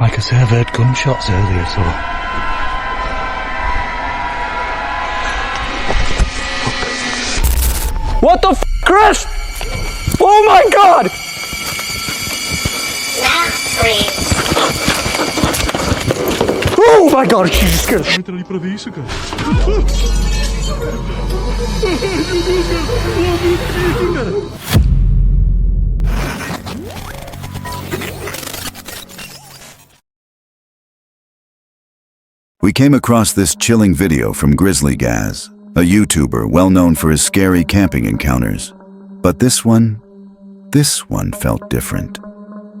Like I say, I've heard gunshots earlier, so... What the f***, Chris? Oh my god! Oh my god, Jesus Christ! Entra ali pra ver isso, cara. We came across this chilling video from Grizzly Gaz, a YouTuber well known for his scary camping encounters. But this one felt different.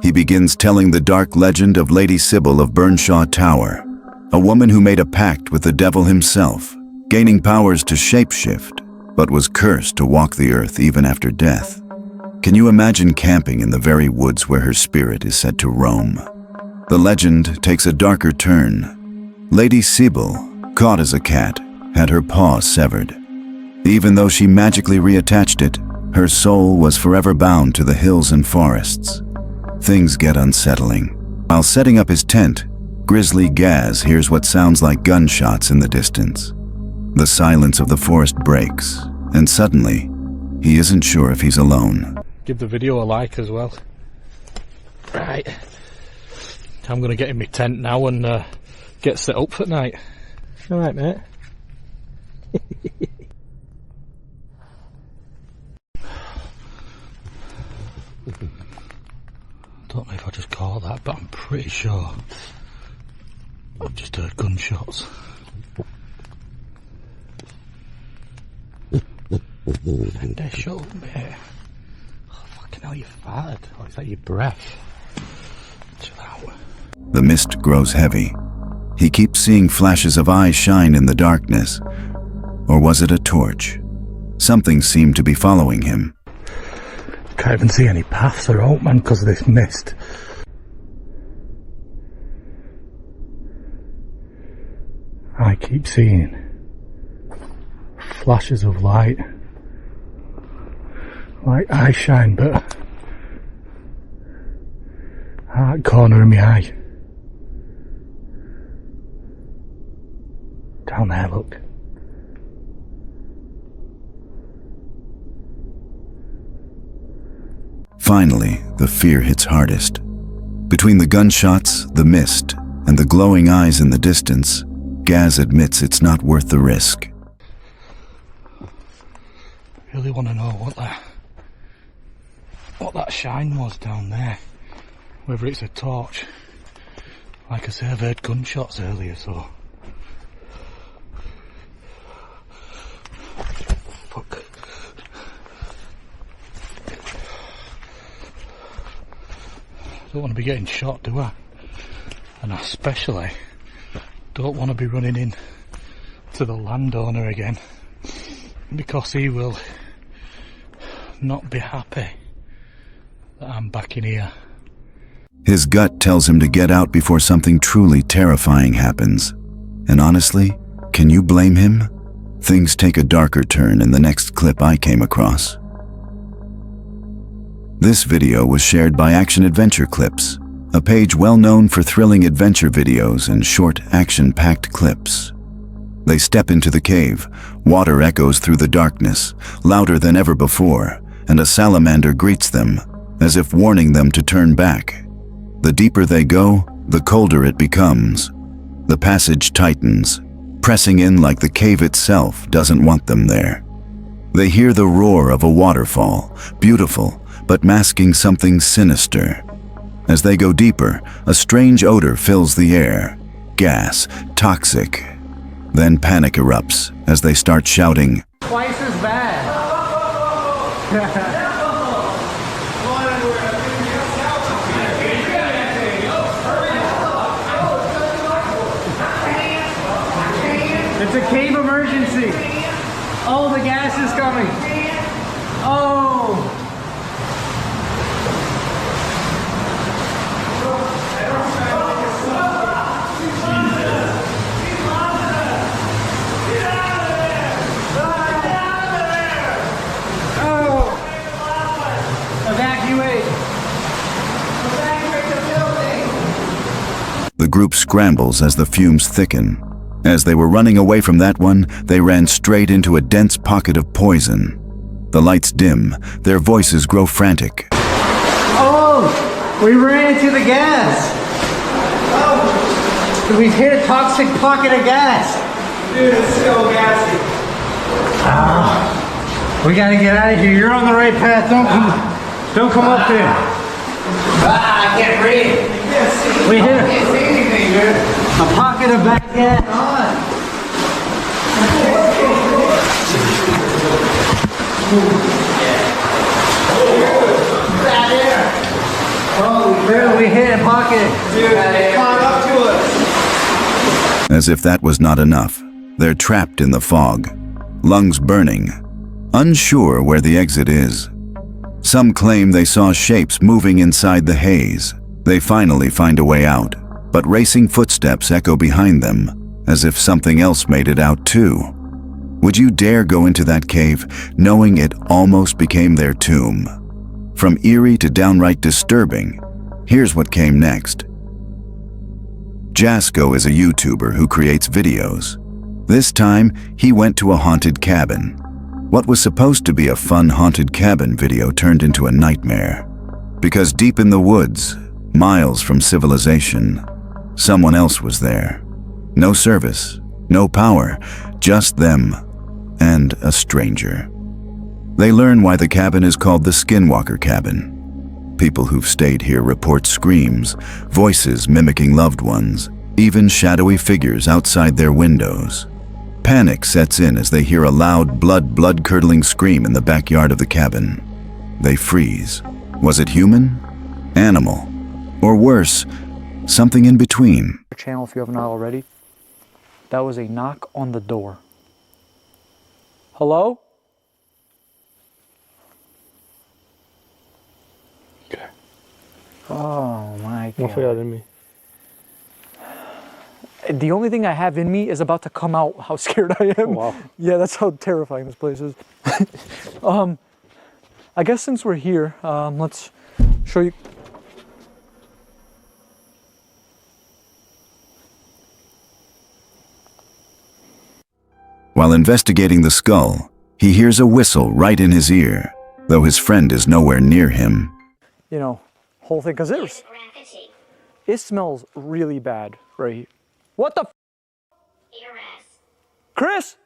He begins telling the dark legend of Lady Sybil of Burnshaw Tower, a woman who made a pact with the devil himself, gaining powers to shapeshift, but was cursed to walk the earth even after death. Can you imagine camping in the very woods where her spirit is said to roam? The legend takes a darker turn. Lady Sybil, caught as a cat, had her paw severed. Even though she magically reattached it, her soul was forever bound to the hills and forests. Things get unsettling. While setting up his tent, Grizzly Gaz hears what sounds like gunshots in the distance. The silence of the forest breaks, and suddenly, he isn't sure if he's alone. Give the video a like as well. Right. I'm going to get in my tent now and get set up for night. Alright, mate. Don't know if I just caught that, but I'm pretty sure I've just heard gunshots. And they showed me. Oh, fucking hell, you farted. Or is that your breath? Chill out. The mist grows heavy. He keeps seeing flashes of eyes shine in the darkness. Or was it a torch? Something seemed to be following him. Can't even see any paths or out, man, because of this mist. I keep seeing flashes of light, like eye shine, but that corner of my eye. Down there, look. Finally, the fear hits hardest. Between the gunshots, the mist, and the glowing eyes in the distance, Gaz admits it's not worth the risk. I really want to know what that shine was down there. Whether it's a torch. Like I say, I've heard gunshots earlier, so... Fuck. Don't want to be getting shot, do I? And I especially don't want to be running in to the landowner again, because he will not be happy that I'm back in here. His gut tells him to get out before something truly terrifying happens. And honestly, can you blame him? Things take a darker turn in the next clip I came across. This video was shared by Action Adventure Clips, a page well known for thrilling adventure videos and short action-packed clips. They step into the cave, water echoes through the darkness, louder than ever before, and a salamander greets them, as if warning them to turn back. The deeper they go, the colder it becomes. The passage tightens, pressing in like the cave itself doesn't want them there. They hear the roar of a waterfall, beautiful, but masking something sinister. As they go deeper, a strange odor fills the air. Gas, toxic. Then panic erupts as they start shouting, "Twice as bad." It's a cave emergency. Oh, the gas is coming. Oh. Evacuate. Evacuate the building. The group scrambles as the fumes thicken. As they were running away from that one, they ran straight into a dense pocket of poison. The lights dim, their voices grow frantic. Oh! We ran into the gas! Oh! We hit a toxic pocket of gas! Dude, it's so gassy. We gotta get out of here. You're on the right path. Don't come up there. I can't breathe. We hit I can't see anything, dude. a pocket of bad gas. Oh, dude, we hit a pocket. Dude, it caught up to us. As if that was not enough, they're trapped in the fog, lungs burning, unsure where the exit is. Some claim they saw shapes moving inside the haze. They finally find a way out, but racing footsteps echo behind them, as if something else made it out too. Would you dare go into that cave, knowing it almost became their tomb? From eerie to downright disturbing, here's what came next. Jasko is a YouTuber who creates videos. This time, he went to a haunted cabin. What was supposed to be a fun haunted cabin video turned into a nightmare. Because deep in the woods, miles from civilization, someone else was there. No service, no power, just them and a stranger. They learn why the cabin is called the Skinwalker Cabin. People who've stayed here report screams, voices mimicking loved ones, even shadowy figures outside their windows. Panic sets in as they hear a loud, blood-curdling scream in the backyard of the cabin. They freeze. Was it human? Animal? Or worse, something in between? Channel if you have not already. That was a knock on the door. Hello? Okay. Oh my What god. do you got in me? The only thing I have in me is about to come out how scared I am. Oh, wow. Yeah, that's how terrifying this place is. I guess since we're here, let's show you. While investigating the skull, he hears a whistle right in his ear, though his friend is nowhere near him. You know, whole thing, because it smells really bad right here. What the f? Chris?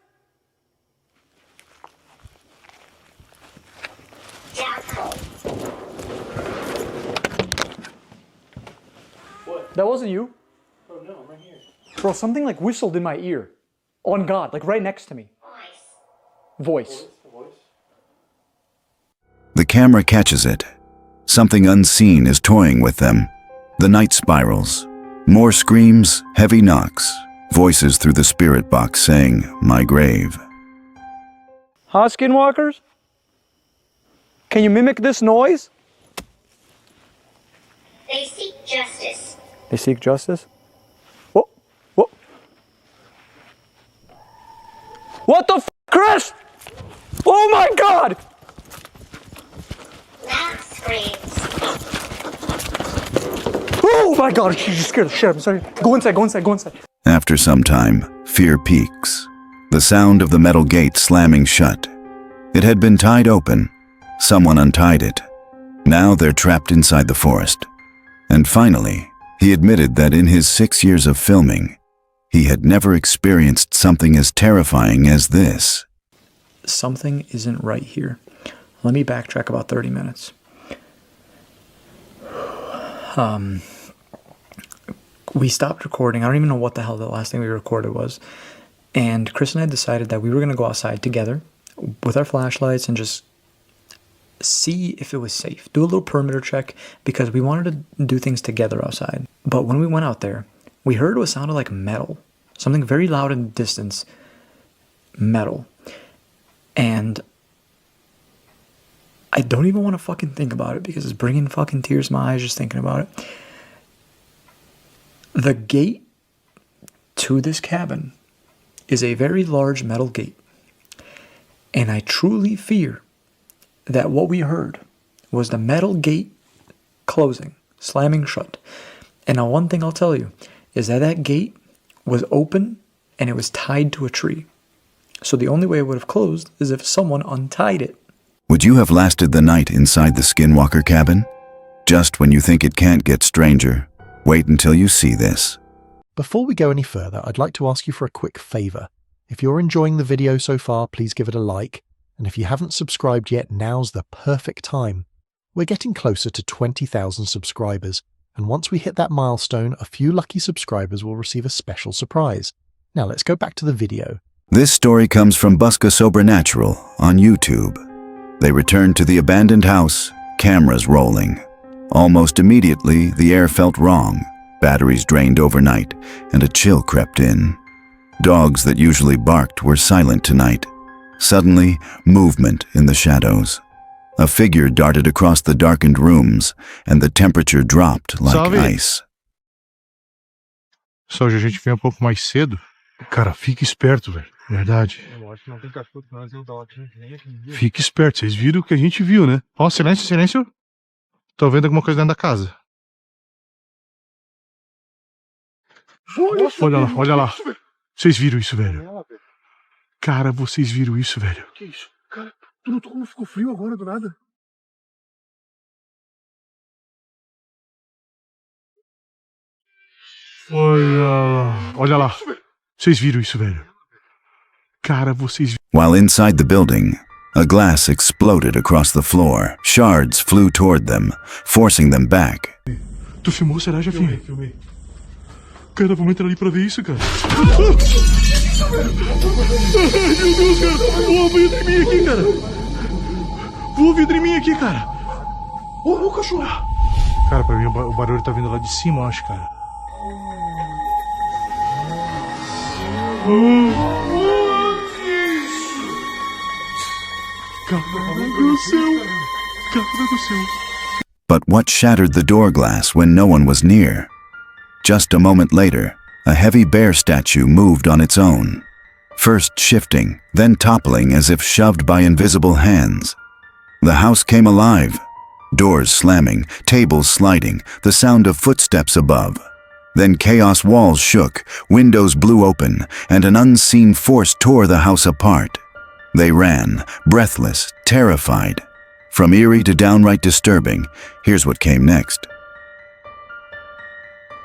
What? That wasn't you? Oh no, I'm right here. Bro, something like whistled in my ear. On God, like right next to me. Voice. The camera catches it. Something unseen is toying with them. The night spirals. More screams, heavy knocks, voices through the spirit box saying, "My grave." Huh, skinwalkers? Can you mimic this noise? They seek justice. They seek justice? Whoa, whoa. What the f, Chris? Oh my God! Loud screams. Oh my God, she just scared the shit out of me. Sorry. Go inside, go inside, go inside. After some time, fear peaks. The sound of the metal gate slamming shut. It had been tied open. Someone untied it. Now they're trapped inside the forest. And finally, he admitted that in his 6 years of filming, he had never experienced something as terrifying as this. Something isn't right here. Let me backtrack about 30 minutes. We stopped recording. I don't even know what the hell the last thing we recorded was. And Chris and I decided that we were going to go outside together with our flashlights and just see if it was safe. Do a little perimeter check because we wanted to do things together outside. But when we went out there, we heard what sounded like metal. Something very loud in the distance. Metal. And I don't even want to fucking think about it because it's bringing fucking tears to my eyes just thinking about it. The gate to this cabin is a very large metal gate. And I truly fear that what we heard was the metal gate closing, slamming shut. And now one thing I'll tell you is that that gate was open and it was tied to a tree. So the only way it would have closed is if someone untied it. Would you have lasted the night inside the Skinwalker cabin? Just when you think it can't get stranger, wait until you see this. Before we go any further, I'd like to ask you for a quick favour. If you're enjoying the video so far, please give it a like. And if you haven't subscribed yet, now's the perfect time. We're getting closer to 20,000 subscribers. And once we hit that milestone, a few lucky subscribers will receive a special surprise. Now let's go back to the video. This story comes from Buska Sobernatural on YouTube. They returned to the abandoned house, cameras rolling. Almost immediately, the air felt wrong. Batteries drained overnight, and a chill crept in. Dogs that usually barked were silent tonight. Suddenly, movement in the shadows. A figure darted across the darkened rooms, and the temperature dropped like Salve. ice. Só hoje a gente vem um pouco mais cedo. Cara, fica esperto, velho. Verdade. Eu acho que não tem cachorro que nós não aqui, nem aqui. Fique esperto. Vocês viram o que a gente viu, né? Ó, silêncio, silêncio. Tô vendo alguma coisa dentro da casa. Olha lá, olha lá. Vocês viram isso, velho? Cara, vocês viram isso, velho? Que isso? Cara, tu notou como ficou frio agora do nada? Olha lá. Olha lá. Vocês viram isso, velho? Cara, vocês viram. While inside the building, a glass exploded across the floor. Shards flew toward them, forcing them back. Tu filmou, será, Jefinho? Filmei. Cara, vamos entrar ali pra ver isso, cara. Ai, meu Deus, cara. Voa o vidro em mim aqui, cara. Voa o vidro em mim aqui, cara. Ô, cachorro! Cara, pra mim o barulho tá vindo lá de cima, eu acho, cara. Cara do céu. Cara do céu. But what shattered the door glass when no one was near? Just a moment later, a heavy bear statue moved on its own, first shifting, then toppling as if shoved by invisible hands. The house came alive, doors slamming, tables sliding, the sound of footsteps above. Then chaos walls shook, windows blew open, and an unseen force tore the house apart. They ran, breathless, terrified. From eerie to downright disturbing, here's what came next.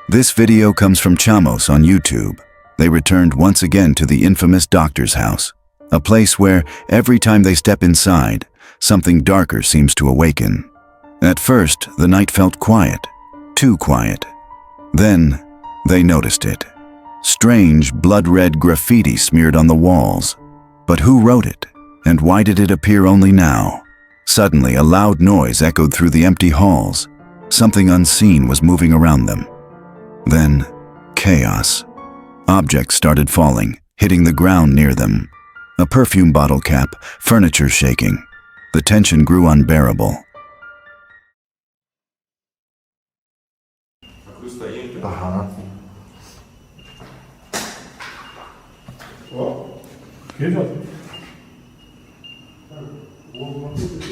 This video comes from Chamos on YouTube. They returned once again to the infamous doctor's house, a place where, every time they step inside, something darker seems to awaken. At first, the night felt quiet, too quiet. Then, they noticed it. Strange, blood-red graffiti smeared on the walls. But who wrote it? And why did it appear only now? Suddenly, a loud noise echoed through the empty halls. Something unseen was moving around them. Then, chaos. Objects started falling, hitting the ground near them. A perfume bottle cap, furniture shaking. The tension grew unbearable. Que, Jota?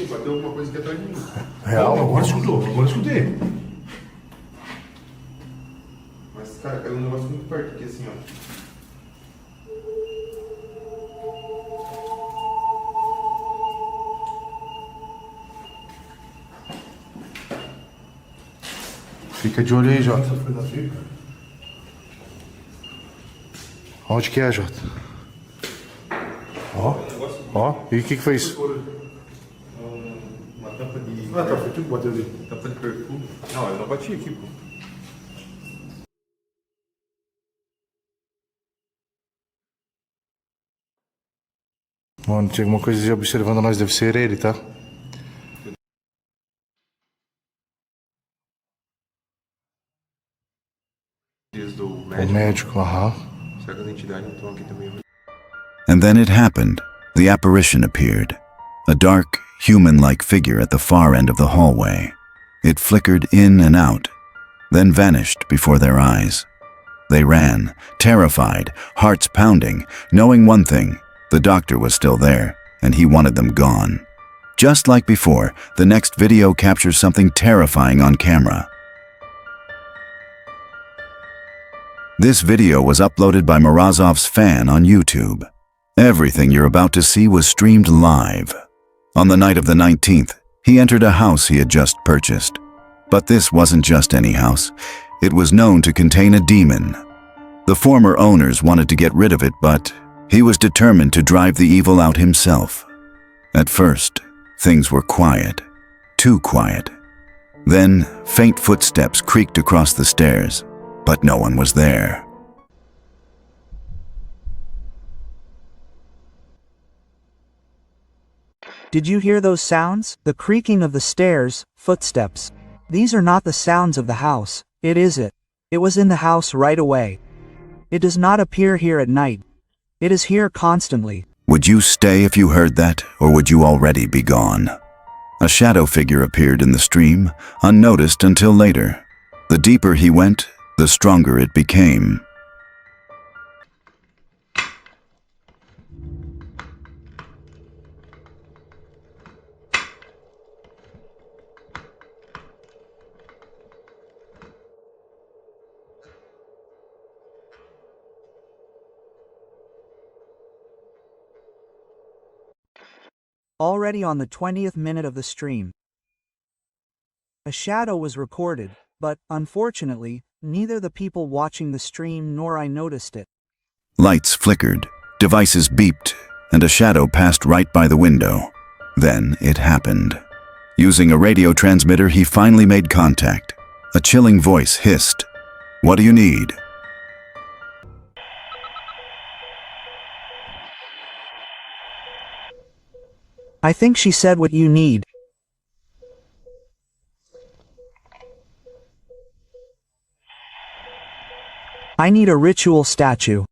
Bateu alguma coisa aqui atrás de mim. Real? Agora escutei. Mas, cara, caiu um negócio muito perto aqui, assim, ó. Fica de olho aí, Jota. Onde que é, Jota? Ó, e o que foi isso? Uma tampa de... Ah, tá, foi tu que bateu ali. Tampa de perfume. Não, eu não bati aqui, pô. Mano, tinha alguma coisa de observando nós, deve ser ele, tá? Do O médico. médico, aham. Será que as entidades não estão aqui também? And then it happened. The apparition appeared. A dark, human-like figure at the far end of the hallway. It flickered in and out, then vanished before their eyes. They ran, terrified, hearts pounding, knowing one thing, the doctor was still there, and he wanted them gone. Just like before, the next video captures something terrifying on camera. This video was uploaded by Morozov's fan on YouTube. Everything you're about to see was streamed live. On the night of the 19th, he entered a house he had just purchased. But this wasn't just any house. It was known to contain a demon. The former owners wanted to get rid of it, but he was determined to drive the evil out himself. At first, things were quiet. Too quiet. Then, faint footsteps creaked across the stairs, but no one was there. Did you hear those sounds? The creaking of the stairs, footsteps. These are not the sounds of the house. It is it. It was in the house right away. It does not appear here at night. It is here constantly. Would you stay if you heard that, or would you already be gone? A shadow figure appeared in the stream, unnoticed until later. The deeper he went, the stronger it became. Already on the 20th minute of the stream, a shadow was recorded, but, unfortunately, neither the people watching the stream nor I noticed it. Lights flickered, devices beeped, and a shadow passed right by the window. Then it happened. Using a radio transmitter, he finally made contact. A chilling voice hissed, "What do you need?" I think she said what you need. I need a ritual statue.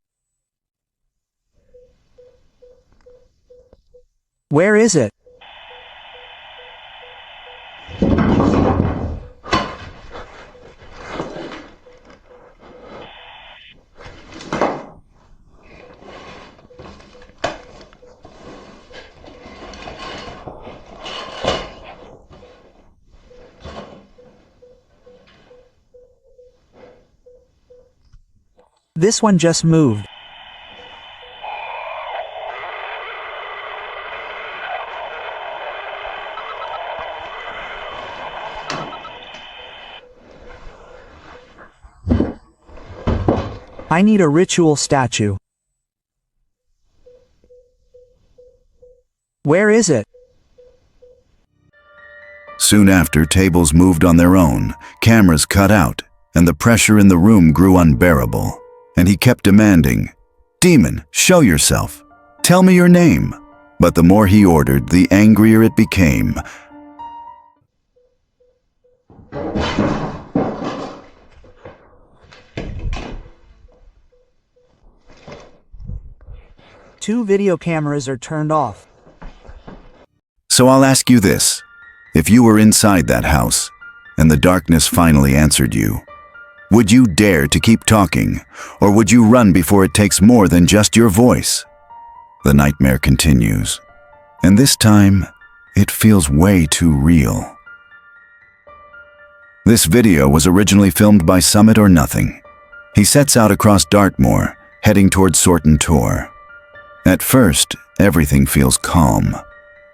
Where is it? This one just moved. I need a ritual statue. Where is it? Soon after, tables moved on their own, cameras cut out, and the pressure in the room grew unbearable. And he kept demanding, "Demon, show yourself. Tell me your name." But the more he ordered, the angrier it became. Two video cameras are turned off. So I'll ask you this. If you were inside that house, and the darkness finally answered you, would you dare to keep talking, or would you run before it takes more than just your voice? The nightmare continues, and this time, it feels way too real. This video was originally filmed by Summit or Nothing. He sets out across Dartmoor, heading towards Sorton Tor. At first, everything feels calm.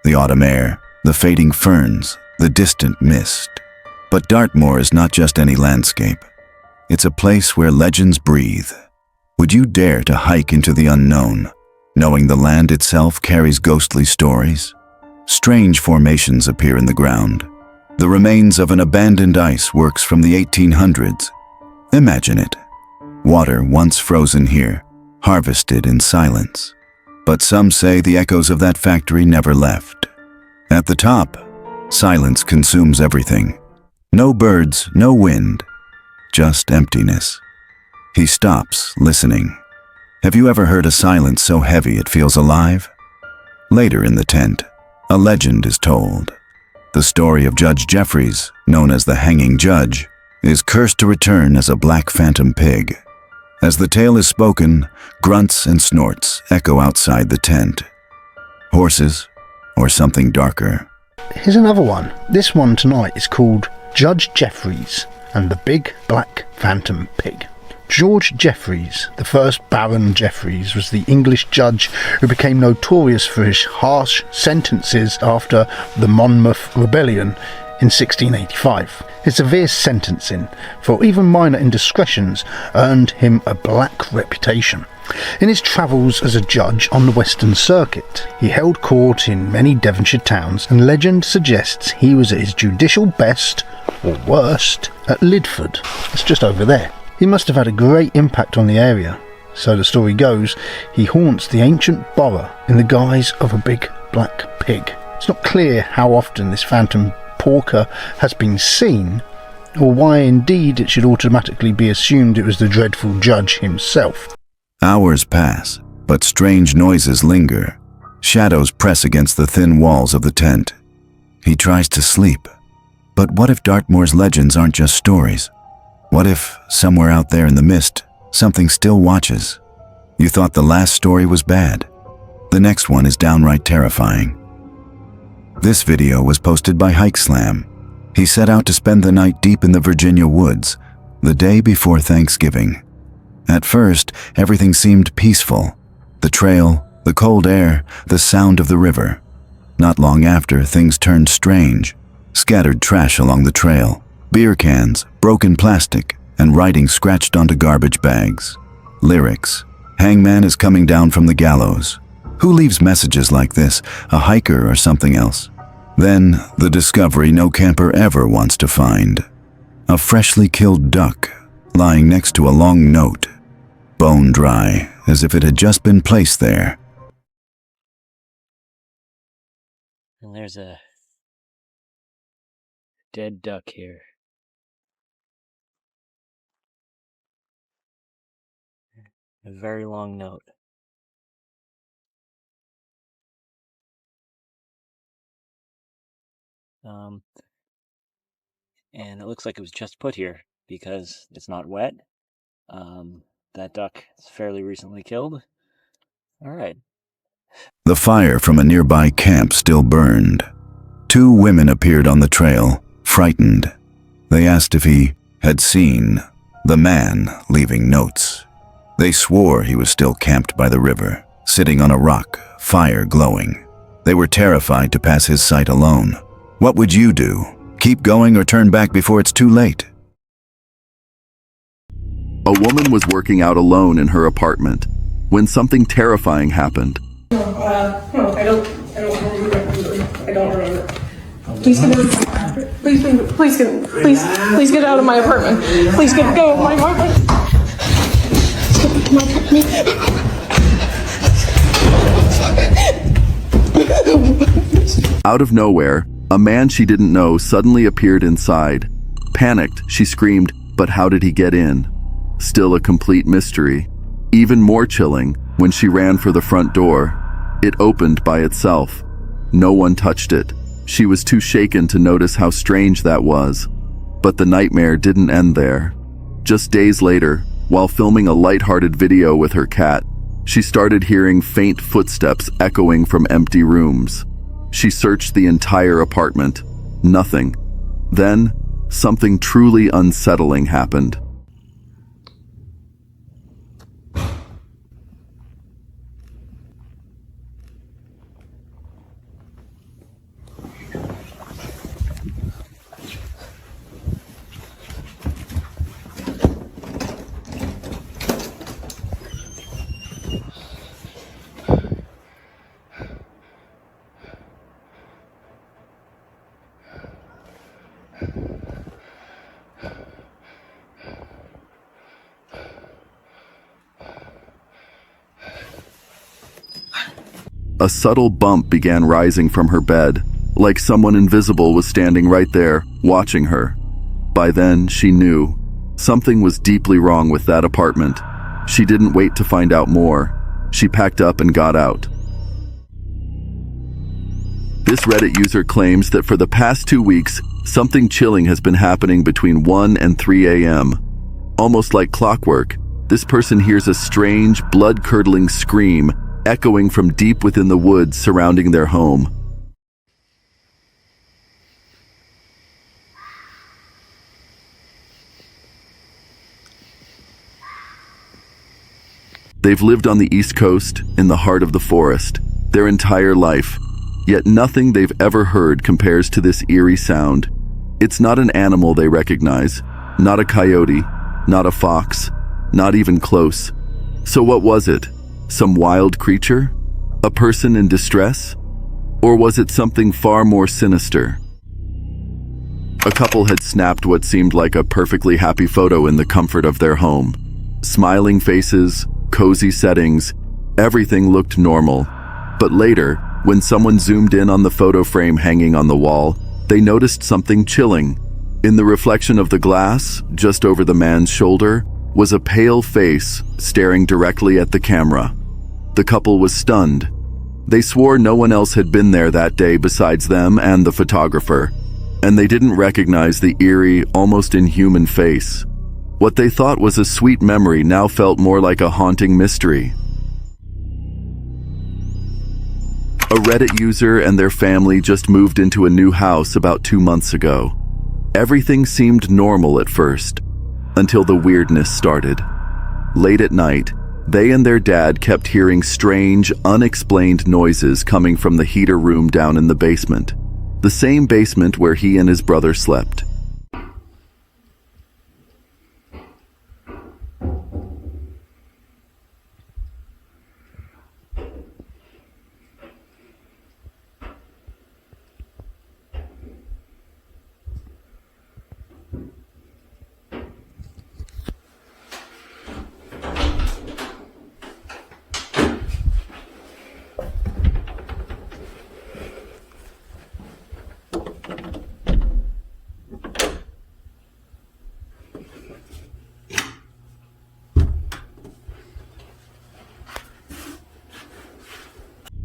The autumn air, the fading ferns, the distant mist. But Dartmoor is not just any landscape. It's a place where legends breathe. Would you dare to hike into the unknown, knowing the land itself carries ghostly stories? Strange formations appear in the ground. The remains of an abandoned ice works from the 1800s. Imagine it. Water once frozen here, harvested in silence. But some say the echoes of that factory never left. At the top, silence consumes everything. No birds, no wind. Just emptiness. He stops, listening. Have you ever heard a silence so heavy it feels alive? Later in the tent, a legend is told. The story of Judge Jeffries, known as the Hanging Judge, is cursed to return as a black phantom pig. As the tale is spoken, grunts and snorts echo outside the tent. Horses, or something darker. Here's another one. This one tonight is called Judge Jeffries and the Big Black Phantom Pig. George Jeffreys, the first Baron Jeffreys, was the English judge who became notorious for his harsh sentences after the Monmouth Rebellion in 1685. His severe sentencing for even minor indiscretions earned him a black reputation. In his travels as a judge on the Western Circuit, he held court in many Devonshire towns, and legend suggests he was at his judicial best, or worst, at Lidford. It's just over there. He must have had a great impact on the area. So the story goes, he haunts the ancient borough in the guise of a big black pig. It's not clear how often this phantom porker has been seen, or why indeed it should automatically be assumed it was the dreadful judge himself. Hours pass, but strange noises linger. Shadows press against the thin walls of the tent. He tries to sleep. But what if Dartmoor's legends aren't just stories? What if, somewhere out there in the mist, something still watches? You thought the last story was bad. The next one is downright terrifying. This video was posted by Hikeslam. He set out to spend the night deep in the Virginia woods, the day before Thanksgiving. At first, everything seemed peaceful. The trail, the cold air, the sound of the river. Not long after, things turned strange. Scattered trash along the trail. Beer cans, broken plastic, and writing scratched onto garbage bags. Lyrics. Hangman is coming down from the gallows. Who leaves messages like this? A hiker or something else? Then, the discovery no camper ever wants to find. A freshly killed duck, lying next to a long note. Bone dry, as if it had just been placed there. And there's a dead duck here. A very long note. And it looks like it was just put here because it's not wet. That duck is fairly recently killed. All right. The fire from a nearby camp still burned. 2 women appeared on the trail, frightened. They asked if he had seen the man leaving notes. They swore he was still camped by the river, sitting on a rock, fire glowing. They were terrified to pass his sight alone. What would you do? Keep going or turn back before it's too late? A woman was working out alone in her apartment when something terrifying happened. No, I don't remember. Please get out. Please get out of my apartment. Please go of my apartment. Out of nowhere, a man she didn't know suddenly appeared inside. Panicked, she screamed, but how did he get in? Still a complete mystery. Even more chilling, when she ran for the front door, it opened by itself. No one touched it. She was too shaken to notice how strange that was. But the nightmare didn't end there. Just days later, while filming a lighthearted video with her cat, she started hearing faint footsteps echoing from empty rooms. She searched the entire apartment. Nothing. Then, something truly unsettling happened. A subtle bump began rising from her bed, like someone invisible was standing right there, watching her. By then, she knew. Something was deeply wrong with that apartment. She didn't wait to find out more. She packed up and got out. This Reddit user claims that for the past 2 weeks, something chilling has been happening between 1 and 3 a.m. Almost like clockwork, this person hears a strange, blood-curdling scream echoing from deep within the woods surrounding their home. They've lived on the East Coast, in the heart of the forest, their entire life, yet nothing they've ever heard compares to this eerie sound. It's not an animal they recognize, not a coyote, not a fox, not even close. So what was it? Some wild creature? A person in distress? Or was it something far more sinister? A couple had snapped what seemed like a perfectly happy photo in the comfort of their home. Smiling faces, cozy settings, everything looked normal. But later, when someone zoomed in on the photo frame hanging on the wall, they noticed something chilling. In the reflection of the glass, just over the man's shoulder, was a pale face staring directly at the camera. The couple was stunned. They swore no one else had been there that day besides them and the photographer, and they didn't recognize the eerie, almost inhuman face. What they thought was a sweet memory now felt more like a haunting mystery. A Reddit user and their family just moved into a new house about 2 months ago. Everything seemed normal at first, until the weirdness started. Late at night, they and their dad kept hearing strange, unexplained noises coming from the heater room down in the basement. The same basement where he and his brother slept.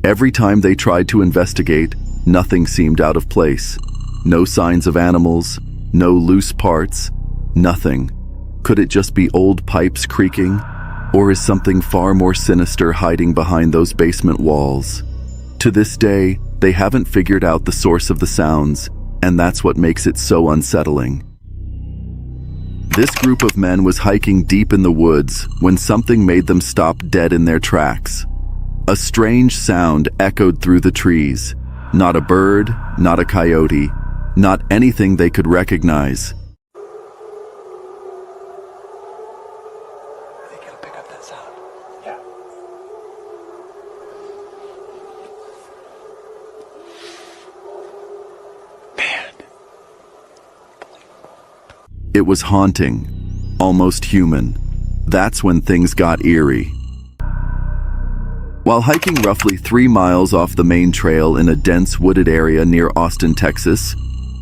Every time they tried to investigate, nothing seemed out of place. No signs of animals, no loose parts, nothing. Could it just be old pipes creaking? Or is something far more sinister hiding behind those basement walls? To this day, they haven't figured out the source of the sounds, and that's what makes it so unsettling. This group of men was hiking deep in the woods when something made them stop dead in their tracks. A strange sound echoed through the trees. Not a bird, not a coyote, not anything they could recognize. I think it'll pick up that sound. Yeah. Man. It was haunting, almost human. That's when things got eerie. While hiking roughly 3 miles off the main trail in a dense wooded area near Austin, Texas,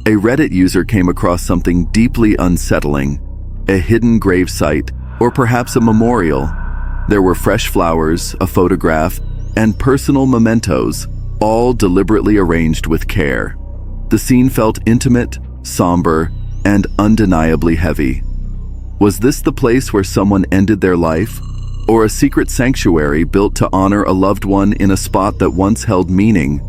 a Reddit user came across something deeply unsettling, a hidden gravesite, or perhaps a memorial. There were fresh flowers, a photograph, and personal mementos, all deliberately arranged with care. The scene felt intimate, somber, and undeniably heavy. Was this the place where someone ended their life? Or a secret sanctuary built to honor a loved one in a spot that once held meaning?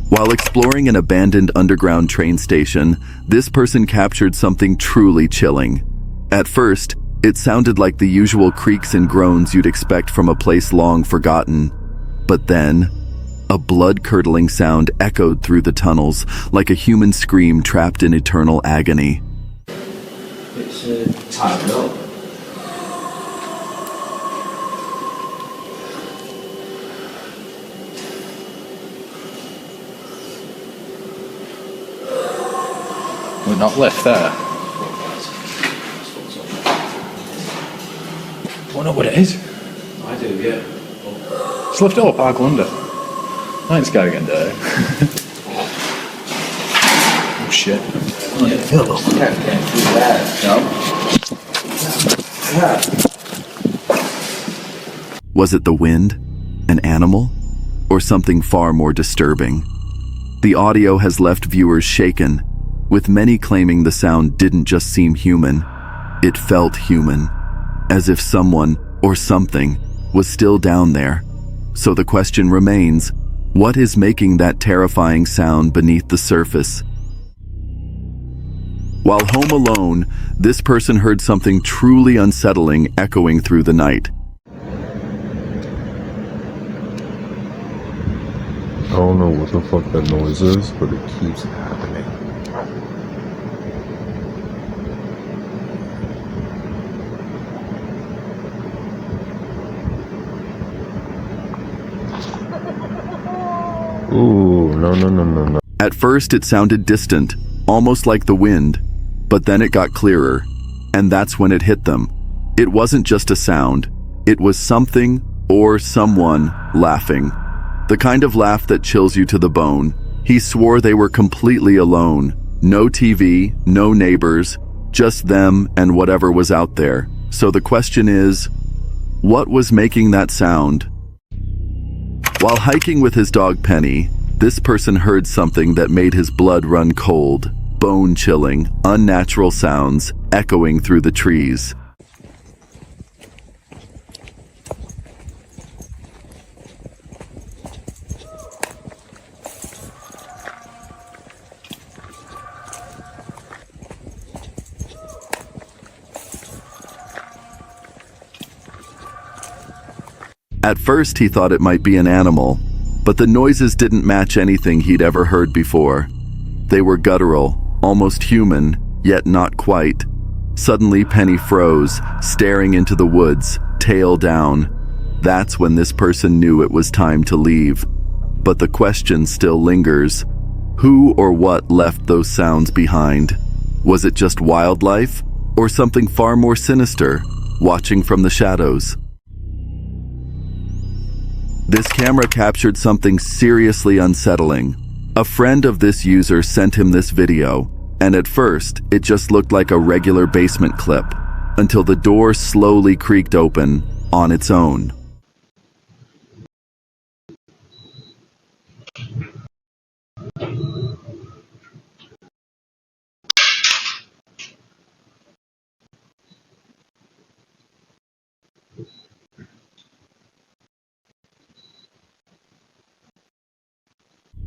While exploring an abandoned underground train station, this person captured something truly chilling. At first, it sounded like the usual creaks and groans you'd expect from a place long forgotten. But then, a blood-curdling sound echoed through the tunnels, like a human scream trapped in eternal agony. It's tied up. We're not left there. I don't know what it is. I do, yeah. Just lift it up, I'll go under. I ain't scared again, dirty. Oh shit. Oh, yeah. Can't do that. No. Was it the wind, an animal, or something far more disturbing? The audio has left viewers shaken, with many claiming the sound didn't just seem human, it felt human, as if someone or something was still down there. So the question remains, what is making that terrifying sound beneath the surface? While home alone, this person heard something truly unsettling echoing through the night. I don't know what the fuck that noise is, but it keeps happening. Ooh, no. At first, it sounded distant, almost like the wind, but then it got clearer, and that's when it hit them. It wasn't just a sound, it was something or someone laughing. The kind of laugh that chills you to the bone. He swore they were completely alone. No TV, no neighbors, just them and whatever was out there. So the question is, what was making that sound? While hiking with his dog Penny, this person heard something that made his blood run cold. Bone-chilling, unnatural sounds echoing through the trees. At first, he thought it might be an animal, but the noises didn't match anything he'd ever heard before. They were guttural, almost human, yet not quite. Suddenly, Penny froze, staring into the woods, tail down. That's when this person knew it was time to leave. But the question still lingers. Who or what left those sounds behind? Was it just wildlife, or something far more sinister, watching from the shadows? This camera captured something seriously unsettling. A friend of this user sent him this video, and at first, it just looked like a regular basement clip, until the door slowly creaked open on its own.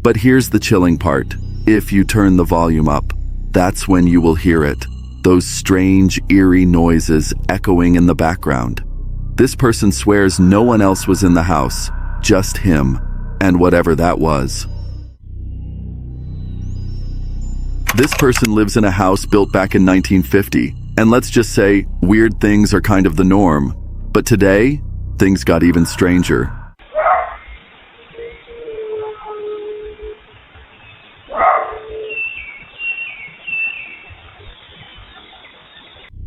But here's the chilling part. If you turn the volume up, that's when you will hear it. Those strange, eerie noises echoing in the background. This person swears no one else was in the house, just him, and whatever that was. This person lives in a house built back in 1950, and let's just say weird things are kind of the norm. But today, things got even stranger.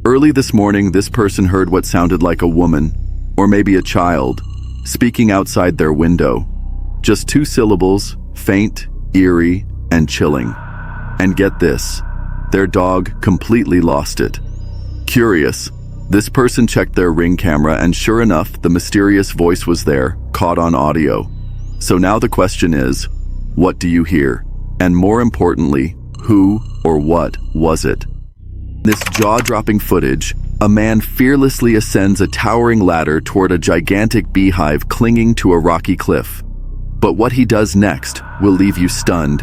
Early this morning, this person heard what sounded like a woman, or maybe a child, speaking outside their window. Just 2 syllables, faint, eerie, and chilling. And get this, their dog completely lost it. Curious, this person checked their Ring camera and sure enough, the mysterious voice was there, caught on audio. So now the question is, what do you hear? And more importantly, who or what was it? This jaw-dropping footage, a man fearlessly ascends a towering ladder toward a gigantic beehive clinging to a rocky cliff. But what he does next will leave you stunned.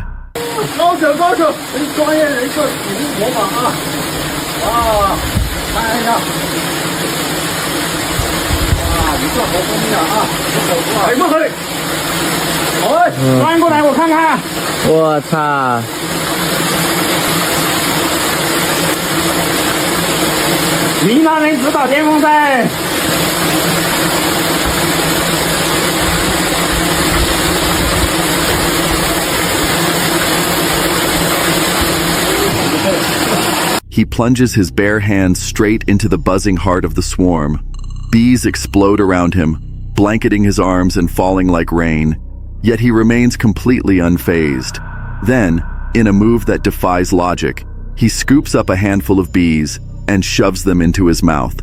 He plunges his bare hand straight into the buzzing heart of the swarm. Bees explode around him, blanketing his arms and falling like rain. Yet he remains completely unfazed. Then, in a move that defies logic, he scoops up a handful of bees and shoves them into his mouth,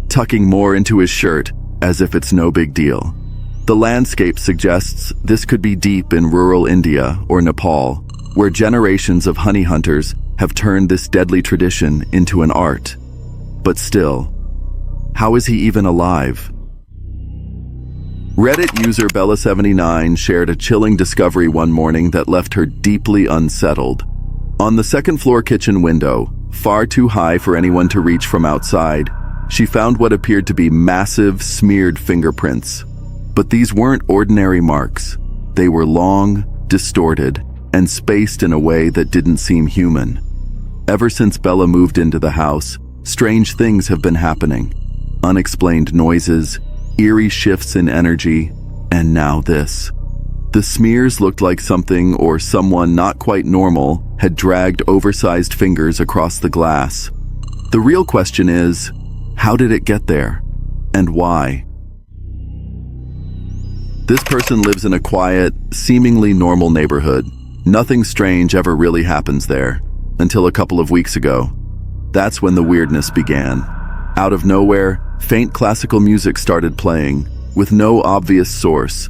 tucking more into his shirt as if it's no big deal. The landscape suggests this could be deep in rural India or Nepal, where generations of honey hunters have turned this deadly tradition into an art. But still, how is he even alive? Reddit user Bella79 shared a chilling discovery one morning that left her deeply unsettled. On the second-floor kitchen window, far too high for anyone to reach from outside, she found what appeared to be massive, smeared fingerprints. But these weren't ordinary marks. They were long, distorted, and spaced in a way that didn't seem human. Ever since Bella moved into the house, strange things have been happening. Unexplained noises, eerie shifts in energy, and now this. The smears looked like something or someone not quite normal had dragged oversized fingers across the glass. The real question is, how did it get there? And why? This person lives in a quiet, seemingly normal neighborhood. Nothing strange ever really happens there, until a couple of weeks ago. That's when the weirdness began. Out of nowhere, faint classical music started playing, with no obvious source.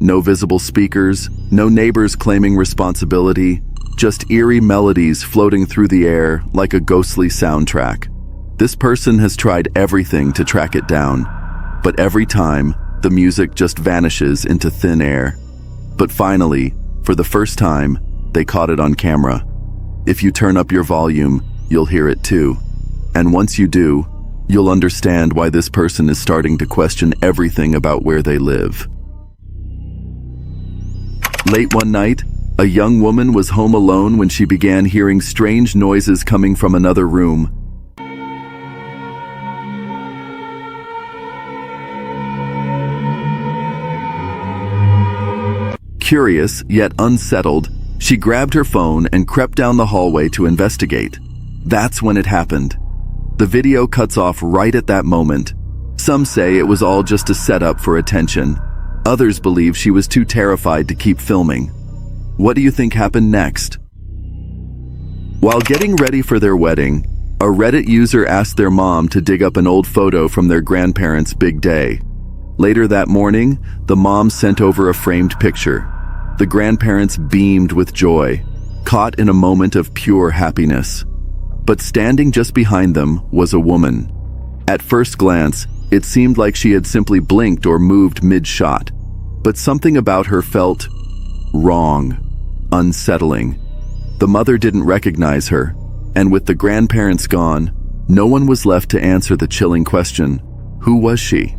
No visible speakers, no neighbors claiming responsibility, just eerie melodies floating through the air like a ghostly soundtrack. This person has tried everything to track it down, but every time, the music just vanishes into thin air. But finally, for the first time, they caught it on camera. If you turn up your volume, you'll hear it too. And once you do, you'll understand why this person is starting to question everything about where they live. Late one night, a young woman was home alone when she began hearing strange noises coming from another room. Curious, yet unsettled, she grabbed her phone and crept down the hallway to investigate. That's when it happened. The video cuts off right at that moment. Some say it was all just a setup for attention. Others believe she was too terrified to keep filming. What do you think happened next? While getting ready for their wedding, a Reddit user asked their mom to dig up an old photo from their grandparents' big day. Later that morning, the mom sent over a framed picture. The grandparents beamed with joy, caught in a moment of pure happiness. But standing just behind them was a woman. At first glance, it seemed like she had simply blinked or moved mid-shot. But something about her felt wrong, unsettling. The mother didn't recognize her, and with the grandparents gone, no one was left to answer the chilling question, who was she?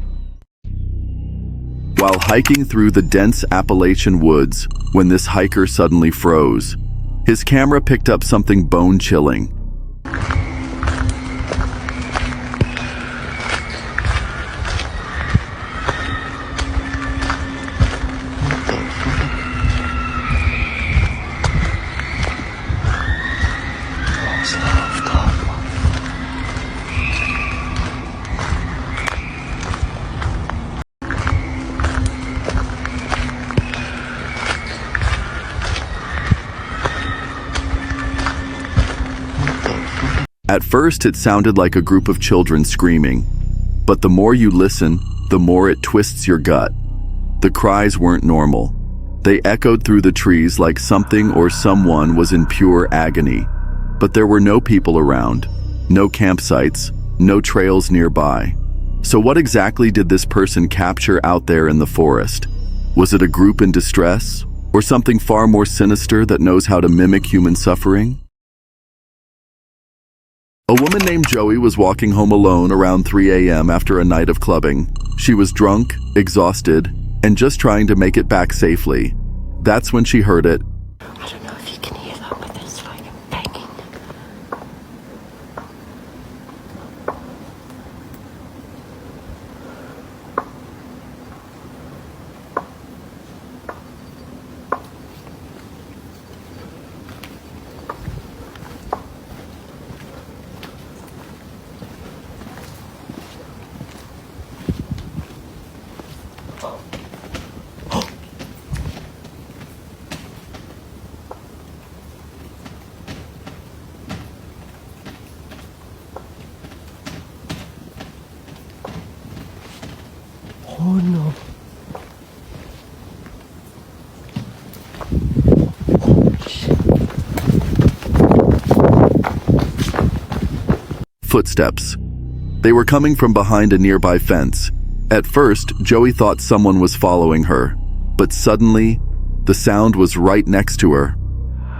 While hiking through the dense Appalachian woods, when this hiker suddenly froze, his camera picked up something bone-chilling. At first, it sounded like a group of children screaming, but the more you listen, the more it twists your gut. The cries weren't normal. They echoed through the trees like something or someone was in pure agony. But there were no people around, no campsites, no trails nearby. So what exactly did this person capture out there in the forest? Was it a group in distress, or something far more sinister that knows how to mimic human suffering? A woman named Joey was walking home alone around 3 a.m. after a night of clubbing. She was drunk, exhausted, and just trying to make it back safely. That's when she heard it. I don't know if you can hear that, but there's like a banging. Footsteps. They were coming from behind a nearby fence. At first, Joey thought someone was following her, but suddenly, the sound was right next to her.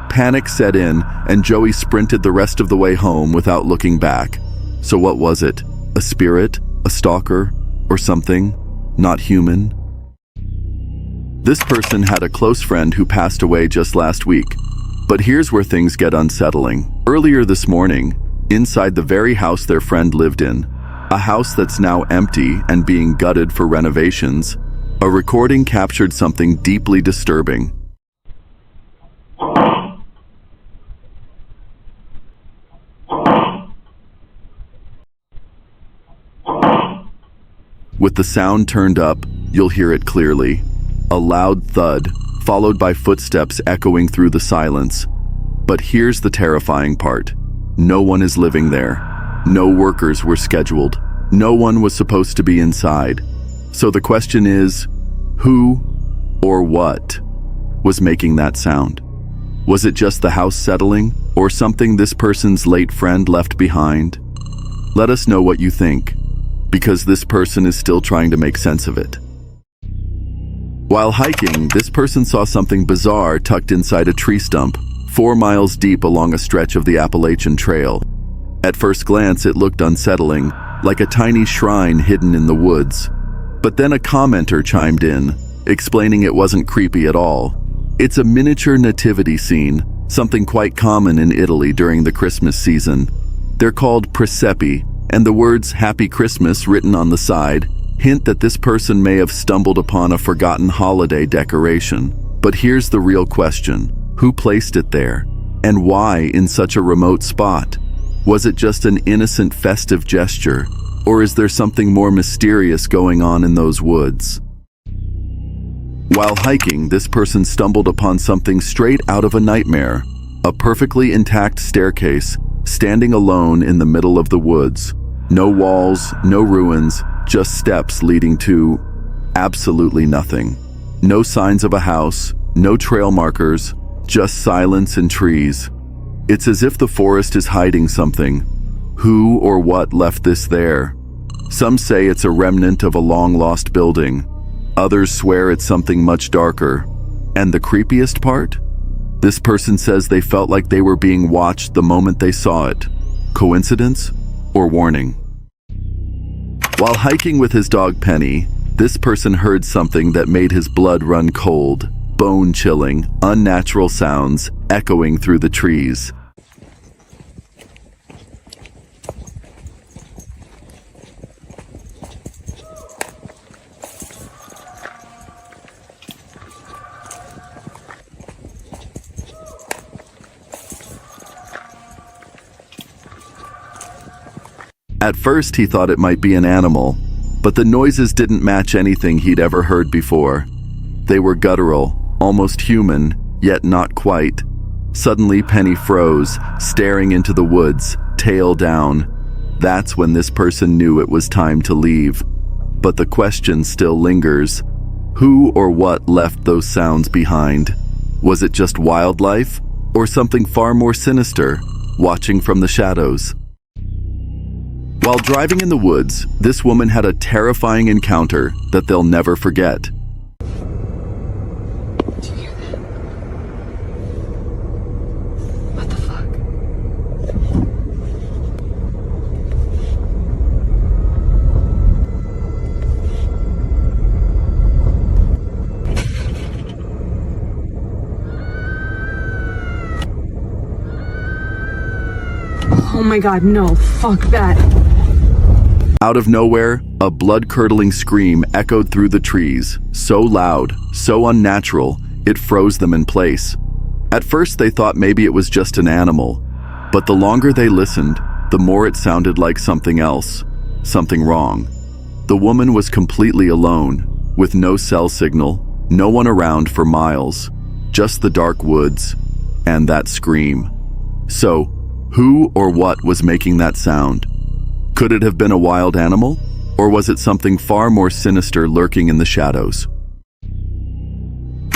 Panic set in, and Joey sprinted the rest of the way home without looking back. So what was it? A spirit? A stalker? Or something not human? This person had a close friend who passed away just last week. But here's where things get unsettling. Earlier this morning, inside the very house their friend lived in, a house that's now empty and being gutted for renovations, a recording captured something deeply disturbing. With the sound turned up, you'll hear it clearly. A loud thud, followed by footsteps echoing through the silence. But here's the terrifying part. No one is living there. No workers were scheduled. No one was supposed to be inside. So the question is, who or what was making that sound? Was it just the house settling, or something this person's late friend left behind? Let us know what you think, because this person is still trying to make sense of it. While hiking, this person saw something bizarre tucked inside a tree stump, 4 miles deep along a stretch of the Appalachian Trail. At first glance, it looked unsettling, like a tiny shrine hidden in the woods. But then a commenter chimed in, explaining it wasn't creepy at all. It's a miniature nativity scene, something quite common in Italy during the Christmas season. They're called presepi, and the words "Happy Christmas" written on the side hint that this person may have stumbled upon a forgotten holiday decoration. But here's the real question. Who placed it there? And why in such a remote spot? Was it just an innocent festive gesture? Or is there something more mysterious going on in those woods? While hiking, this person stumbled upon something straight out of a nightmare. A perfectly intact staircase, standing alone in the middle of the woods. No walls, no ruins, just steps leading to absolutely nothing. No signs of a house, no trail markers, just silence and trees. It's as if the forest is hiding something. Who or what left this there? Some say it's a remnant of a long-lost building. Others swear it's something much darker. And the creepiest part? This person says they felt like they were being watched the moment they saw it. Coincidence or warning? While hiking with his dog Penny, this person heard something that made his blood run cold. Bone-chilling, unnatural sounds echoing through the trees. At first, he thought it might be an animal, but the noises didn't match anything he'd ever heard before. They were guttural, almost human, yet not quite. Suddenly, Penny froze, staring into the woods, tail down. That's when this person knew it was time to leave. But the question still lingers. Who or what left those sounds behind? Was it just wildlife, or something far more sinister, watching from the shadows? While driving in the woods, this woman had a terrifying encounter that they'll never forget. What the fuck? Oh my god, no, fuck that. Out of nowhere, a blood-curdling scream echoed through the trees, so loud, so unnatural, it froze them in place. At first they thought maybe it was just an animal, but the longer they listened, the more it sounded like something else, something wrong. The woman was completely alone, with no cell signal, no one around for miles, just the dark woods, and that scream. So, who or what was making that sound? Could it have been a wild animal? Or was it something far more sinister lurking in the shadows?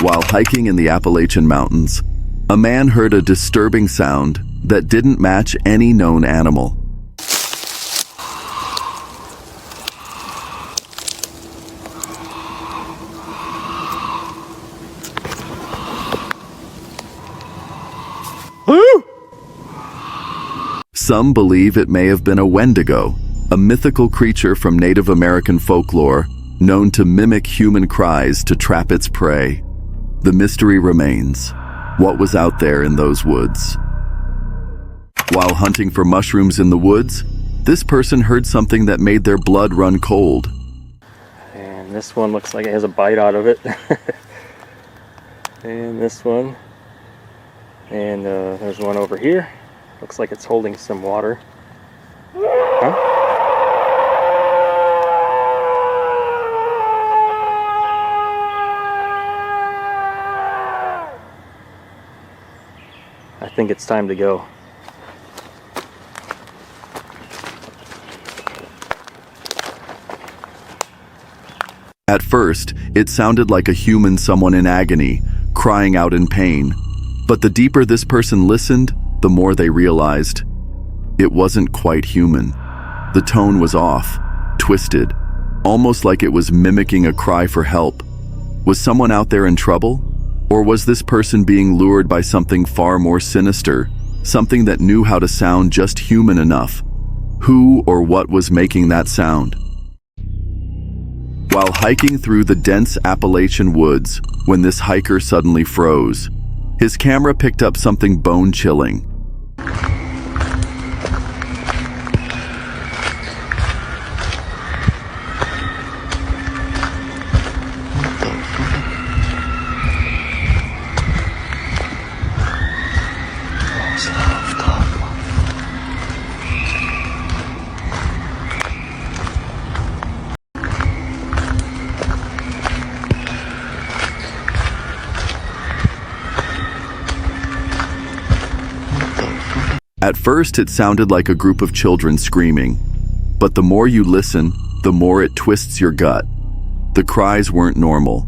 While hiking in the Appalachian Mountains, a man heard a disturbing sound that didn't match any known animal. Some believe it may have been a Wendigo, a mythical creature from Native American folklore known to mimic human cries to trap its prey. The mystery remains. What was out there in those woods? While hunting for mushrooms in the woods, this person heard something that made their blood run cold. And this one looks like it has a bite out of it. And this one. And there's one over here. Looks like it's holding some water. Huh? I think it's time to go. At first, it sounded like a human, someone in agony, crying out in pain. But the deeper this person listened, the more they realized it wasn't quite human. The tone was off, twisted, almost like it was mimicking a cry for help. Was someone out there in trouble? Or was this person being lured by something far more sinister, something that knew how to sound just human enough? Who or what was making that sound? While hiking through the dense Appalachian woods, when this hiker suddenly froze, his camera picked up something bone-chilling. At first, it sounded like a group of children screaming, but the more you listen, the more it twists your gut. The cries weren't normal.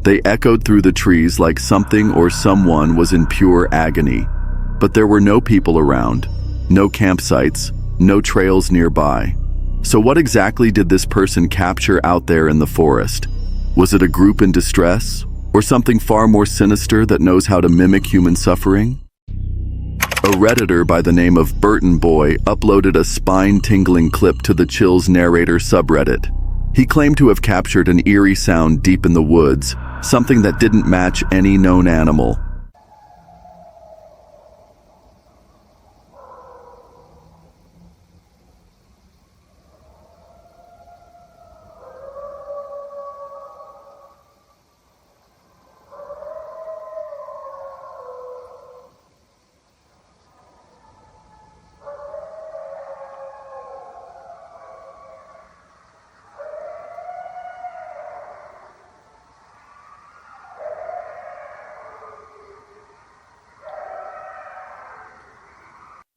They echoed through the trees like something or someone was in pure agony. But there were no people around, no campsites, no trails nearby. So what exactly did this person capture out there in the forest? Was it a group in distress, or something far more sinister that knows how to mimic human suffering? A Redditor by the name of Burton Boy uploaded a spine-tingling clip to the Chills Narrator subreddit. He claimed to have captured an eerie sound deep in the woods, something that didn't match any known animal.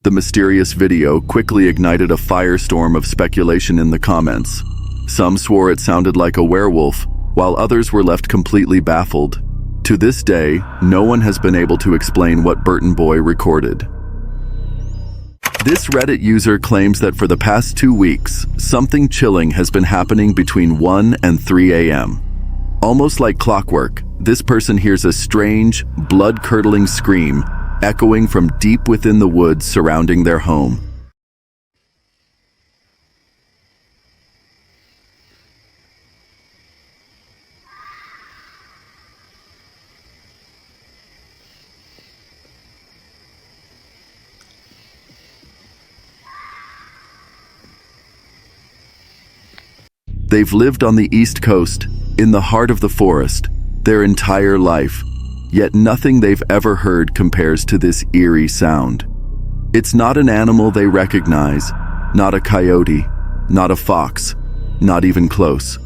The mysterious video quickly ignited a firestorm of speculation in the comments. Some swore it sounded like a werewolf, while others were left completely baffled. To this day, no one has been able to explain what Burton Boy recorded. This Reddit user claims that for the past 2 weeks, something chilling has been happening between 1 and 3 a.m. Almost like clockwork, this person hears a strange, blood-curdling scream echoing from deep within the woods surrounding their home. They've lived on the East Coast, in the heart of the forest, their entire life. Yet nothing they've ever heard compares to this eerie sound. It's not an animal they recognize, not a coyote, not a fox, not even close.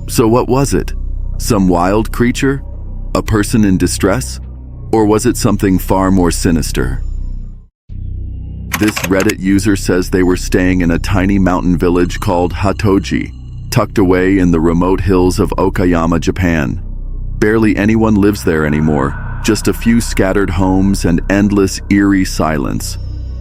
So what was it? Some wild creature? A person in distress? Or was it something far more sinister? This Reddit user says they were staying in a tiny mountain village called Hatoji, tucked away in the remote hills of Okayama, Japan. Barely anyone lives there anymore, just a few scattered homes and endless eerie silence.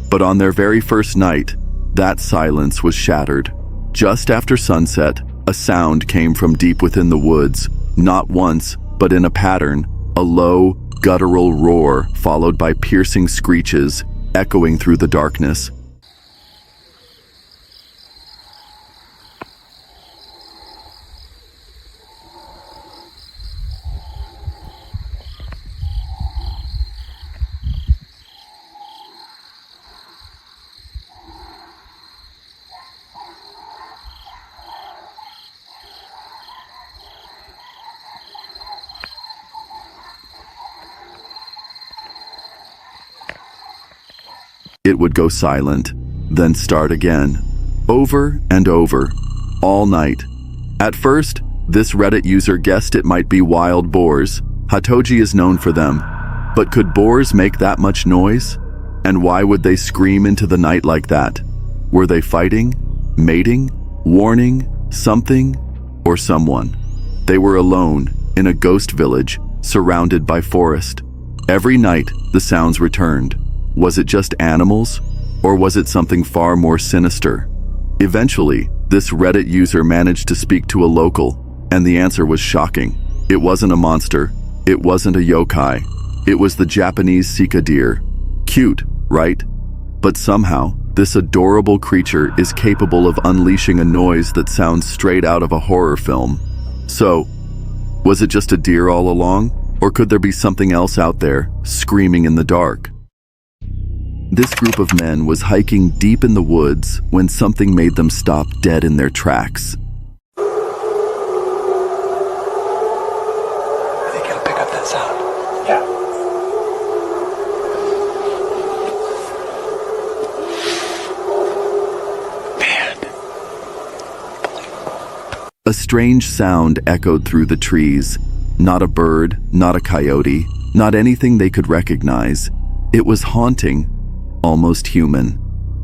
But on their very first night, that silence was shattered. Just after sunset, a sound came from deep within the woods, not once, but in a pattern, a low, guttural roar followed by piercing screeches echoing through the darkness. It would go silent, then start again, over and over, all night. At first, this Reddit user guessed it might be wild boars. Hatoji is known for them. But could boars make that much noise? And why would they scream into the night like that? Were they fighting, mating, warning, something, or someone? They were alone, in a ghost village, surrounded by forest. Every night, the sounds returned. Was it just animals, or was it something far more sinister? Eventually, this Reddit user managed to speak to a local, and the answer was shocking. It wasn't a monster, it wasn't a yokai, it was the Japanese Sika deer. Cute, right? But somehow, this adorable creature is capable of unleashing a noise that sounds straight out of a horror film. So, was it just a deer all along, or could there be something else out there, screaming in the dark? This group of men was hiking deep in the woods when something made them stop dead in their tracks. I think it'll pick up that sound. Yeah. Man. A strange sound echoed through the trees. Not a bird, not a coyote, not anything they could recognize. It was haunting. Almost human.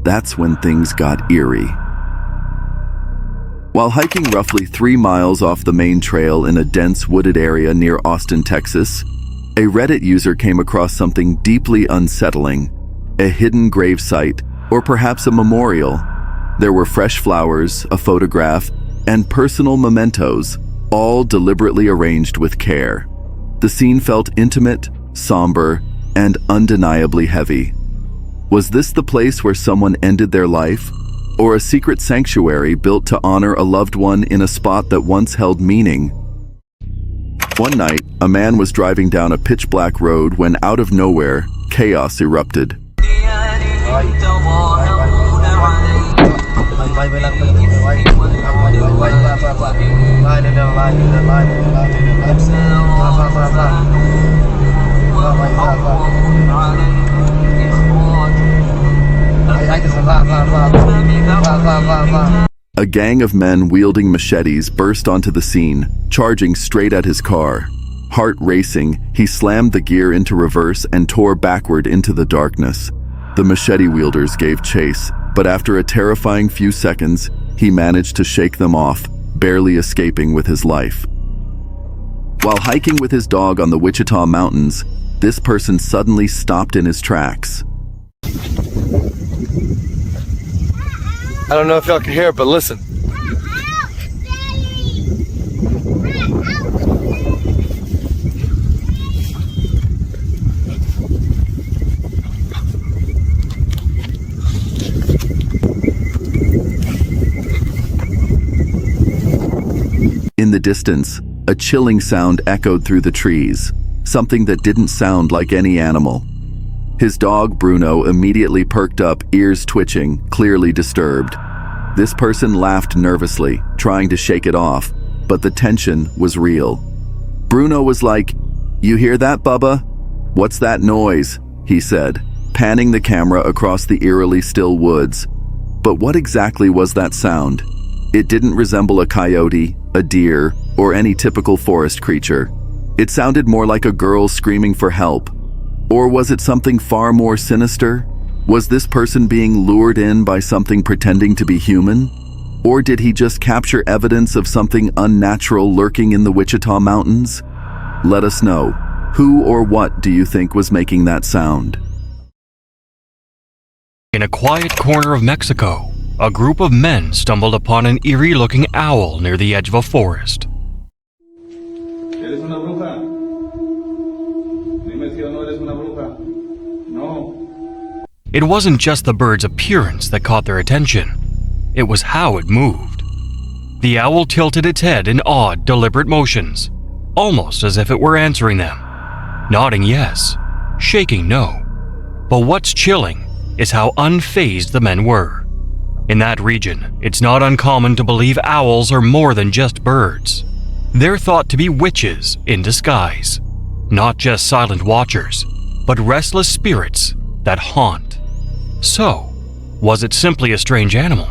That's when things got eerie. While hiking roughly 3 miles off the main trail in a dense wooded area near Austin, Texas, a Reddit user came across something deeply unsettling. A hidden grave site, or perhaps a memorial. There were fresh flowers, a photograph, and personal mementos, all deliberately arranged with care. The scene felt intimate, somber, and undeniably heavy. Was this the place where someone ended their life, or a secret sanctuary built to honor a loved one in a spot that once held meaning? One night, a man was driving down a pitch-black road when out of nowhere, chaos erupted. A gang of men wielding machetes burst onto the scene, charging straight at his car. Heart racing, he slammed the gear into reverse and tore backward into the darkness. The machete wielders gave chase, but after a terrifying few seconds, he managed to shake them off, barely escaping with his life. While hiking with his dog on the Wichita Mountains, this person suddenly stopped in his tracks. I don't know if y'all can hear it, but listen. In the distance, a chilling sound echoed through the trees, something that didn't sound like any animal. His dog, Bruno, immediately perked up, ears twitching, clearly disturbed. This person laughed nervously, trying to shake it off, but the tension was real. Bruno was like, "You hear that, Bubba? What's that noise?" he said, panning the camera across the eerily still woods. But what exactly was that sound? It didn't resemble a coyote, a deer, or any typical forest creature. It sounded more like a girl screaming for help. Or was it something far more sinister? Was this person being lured in by something pretending to be human? Or did he just capture evidence of something unnatural lurking in the Wichita Mountains? Let us know. Who or what do you think was making that sound? In a quiet corner of Mexico, a group of men stumbled upon an eerie-looking owl near the edge of a forest. ¿Eres una bruja? Dime It wasn't just the bird's appearance that caught their attention. It was how it moved. The owl tilted its head in odd, deliberate motions, almost as if it were answering them. Nodding yes, shaking no. But what's chilling is how unfazed the men were. In that region, it's not uncommon to believe owls are more than just birds. They're thought to be witches in disguise. Not just silent watchers, but restless spirits that haunt. So, was it simply a strange animal,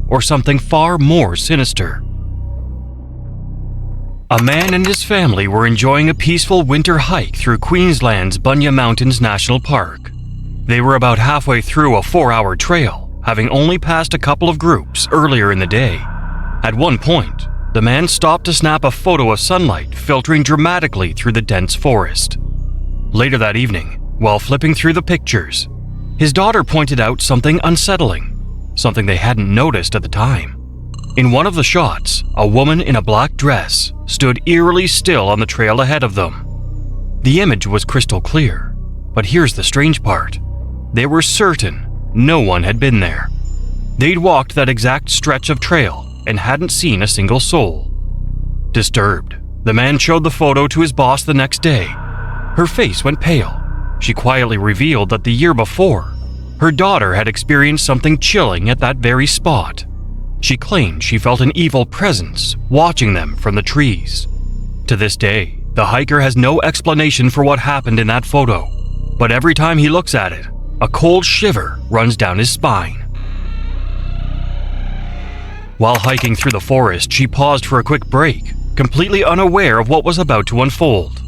or something far more sinister? A man and his family were enjoying a peaceful winter hike through Queensland's Bunya Mountains National Park. They were about halfway through a 4-hour trail, having only passed a couple of groups earlier in the day. At one point, the man stopped to snap a photo of sunlight filtering dramatically through the dense forest. Later that evening, while flipping through the pictures, his daughter pointed out something unsettling, something they hadn't noticed at the time. In one of the shots, a woman in a black dress stood eerily still on the trail ahead of them. The image was crystal clear, but here's the strange part. They were certain no one had been there. They'd walked that exact stretch of trail and hadn't seen a single soul. Disturbed, the man showed the photo to his boss the next day. Her face went pale. She quietly revealed that the year before, her daughter had experienced something chilling at that very spot. She claimed she felt an evil presence watching them from the trees. To this day, the hiker has no explanation for what happened in that photo, but every time he looks at it, a cold shiver runs down his spine. While hiking through the forest, she paused for a quick break, completely unaware of what was about to unfold.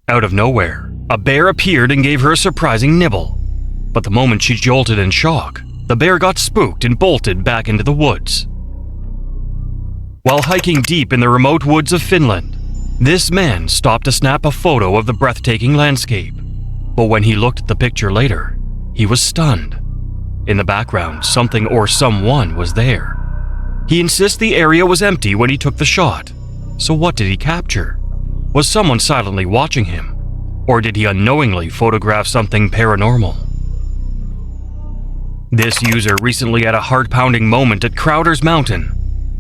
Out of nowhere, a bear appeared and gave her a surprising nibble. But the moment she jolted in shock, the bear got spooked and bolted back into the woods. While hiking deep in the remote woods of Finland, this man stopped to snap a photo of the breathtaking landscape. But when he looked at the picture later, he was stunned. In the background, something or someone was there. He insists the area was empty when he took the shot. So what did he capture? Was someone silently watching him? Or did he unknowingly photograph something paranormal? This user recently had a heart-pounding moment at Crowder's Mountain.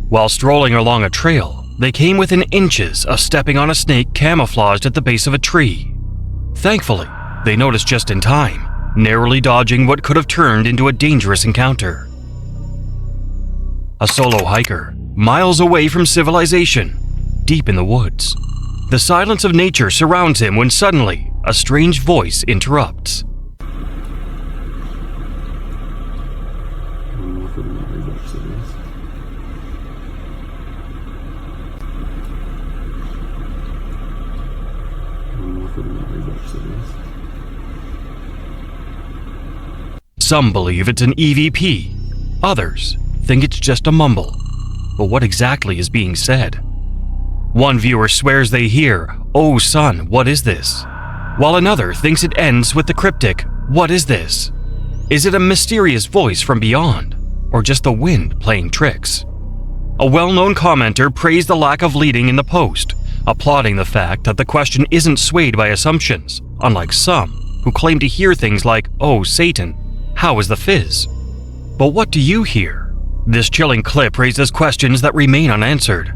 While strolling along a trail, they came within inches of stepping on a snake camouflaged at the base of a tree. Thankfully, they noticed just in time, narrowly dodging what could have turned into a dangerous encounter. A solo hiker, miles away from civilization, deep in the woods. The silence of nature surrounds him when suddenly, a strange voice interrupts. Some believe it's an EVP. Others think it's just a mumble. But what exactly is being said? One viewer swears they hear, "Oh son, what is this?" While another thinks it ends with the cryptic, "What is this?" Is it a mysterious voice from beyond, or just the wind playing tricks? A well-known commenter praised the lack of leading in the post, applauding the fact that the question isn't swayed by assumptions, unlike some who claim to hear things like, "Oh Satan, how is the fizz?" But what do you hear? This chilling clip raises questions that remain unanswered.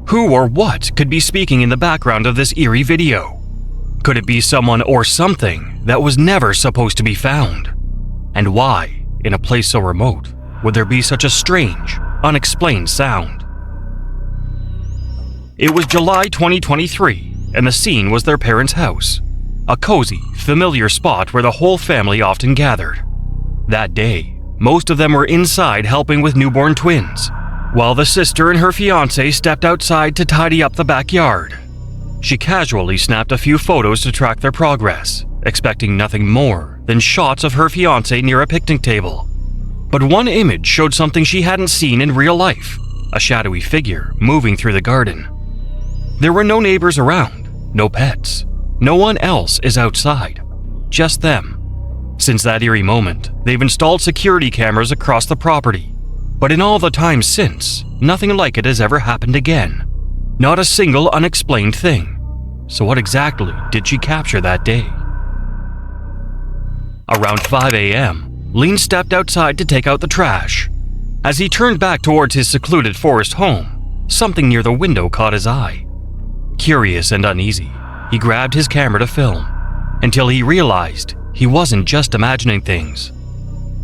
Who or what could be speaking in the background of this eerie video? Could it be someone or something that was never supposed to be found? And why, in a place so remote, would there be such a strange, unexplained sound? It was July 2023, and the scene was their parents' house. A cozy, familiar spot where the whole family often gathered. That day, most of them were inside helping with newborn twins, while the sister and her fiancé stepped outside to tidy up the backyard. She casually snapped a few photos to track their progress, expecting nothing more than shots of her fiancé near a picnic table. But one image showed something she hadn't seen in real life, a shadowy figure moving through the garden. There were no neighbors around, no pets. No one else is outside. just them. Since that eerie moment, they've installed security cameras across the property. But in all the time since, nothing like it has ever happened again. Not a single unexplained thing. So what exactly did she capture that day? Around 5 a.m., Lean stepped outside to take out the trash. As he turned back towards his secluded forest home, something near the window caught his eye. Curious and uneasy, he grabbed his camera to film, until he realized he wasn't just imagining things.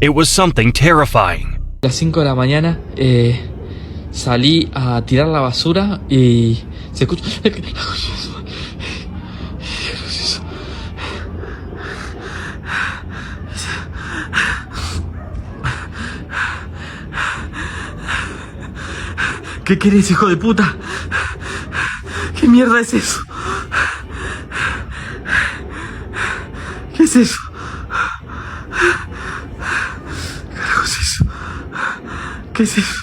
It was something terrifying. A las 5 de la mañana salí a tirar la basura y se escucha... ¿Qué querés, hijo de puta? ¿Qué mierda es eso? ¿Qué es eso? ¿Qué carajo es eso? ¿Qué es eso?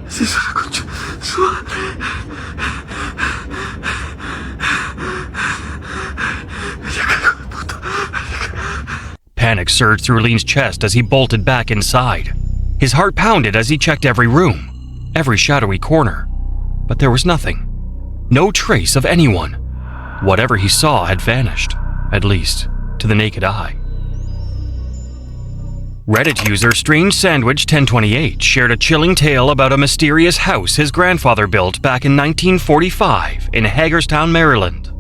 ¿Es eso la concha? Su madre. Panic surged through Lean's chest as he bolted back inside. His heart pounded as he checked every room, every shadowy corner. But there was nothing. No trace of anyone. Whatever he saw had vanished, at least to the naked eye. Reddit user Strange Sandwich 1028 shared a chilling tale about a mysterious house his grandfather built back in 1945 in Hagerstown, Maryland.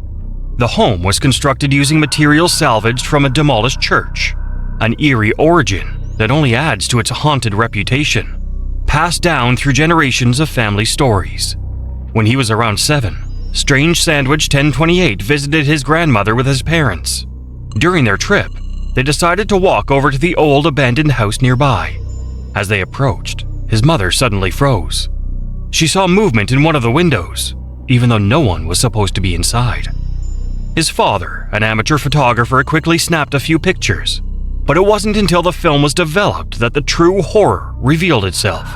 The home was constructed using materials salvaged from a demolished church, an eerie origin that only adds to its haunted reputation, passed down through generations of family stories. When he was around 7, Strange Sandwich 1028 visited his grandmother with his parents. During their trip, they decided to walk over to the old abandoned house nearby. As they approached, his mother suddenly froze. She saw movement in one of the windows, even though no one was supposed to be inside. His father, an amateur photographer, quickly snapped a few pictures, but it wasn't until the film was developed that the true horror revealed itself.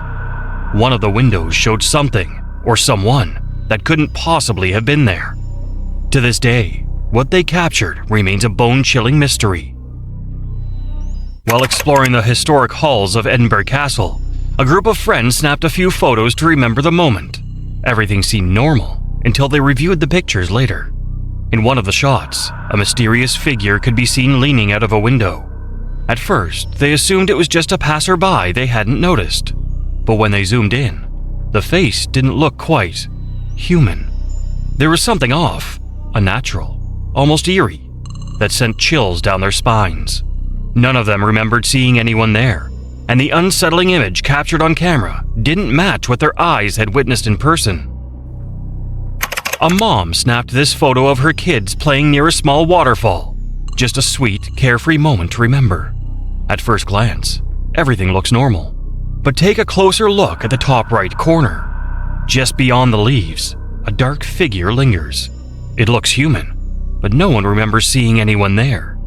One of the windows showed something, or someone, that couldn't possibly have been there. To this day, what they captured remains a bone-chilling mystery. While exploring the historic halls of Edinburgh Castle, a group of friends snapped a few photos to remember the moment. Everything seemed normal until they reviewed the pictures later. In one of the shots, a mysterious figure could be seen leaning out of a window. At first, they assumed it was just a passerby they hadn't noticed. But when they zoomed in, the face didn't look quite human. There was something off, unnatural, almost eerie, that sent chills down their spines. None of them remembered seeing anyone there, and the unsettling image captured on camera didn't match what their eyes had witnessed in person. A mom snapped this photo of her kids playing near a small waterfall. Just a sweet, carefree moment to remember. At first glance, everything looks normal. But take a closer look at the top right corner. Just beyond the leaves, a dark figure lingers. It looks human, but no one remembers seeing anyone there.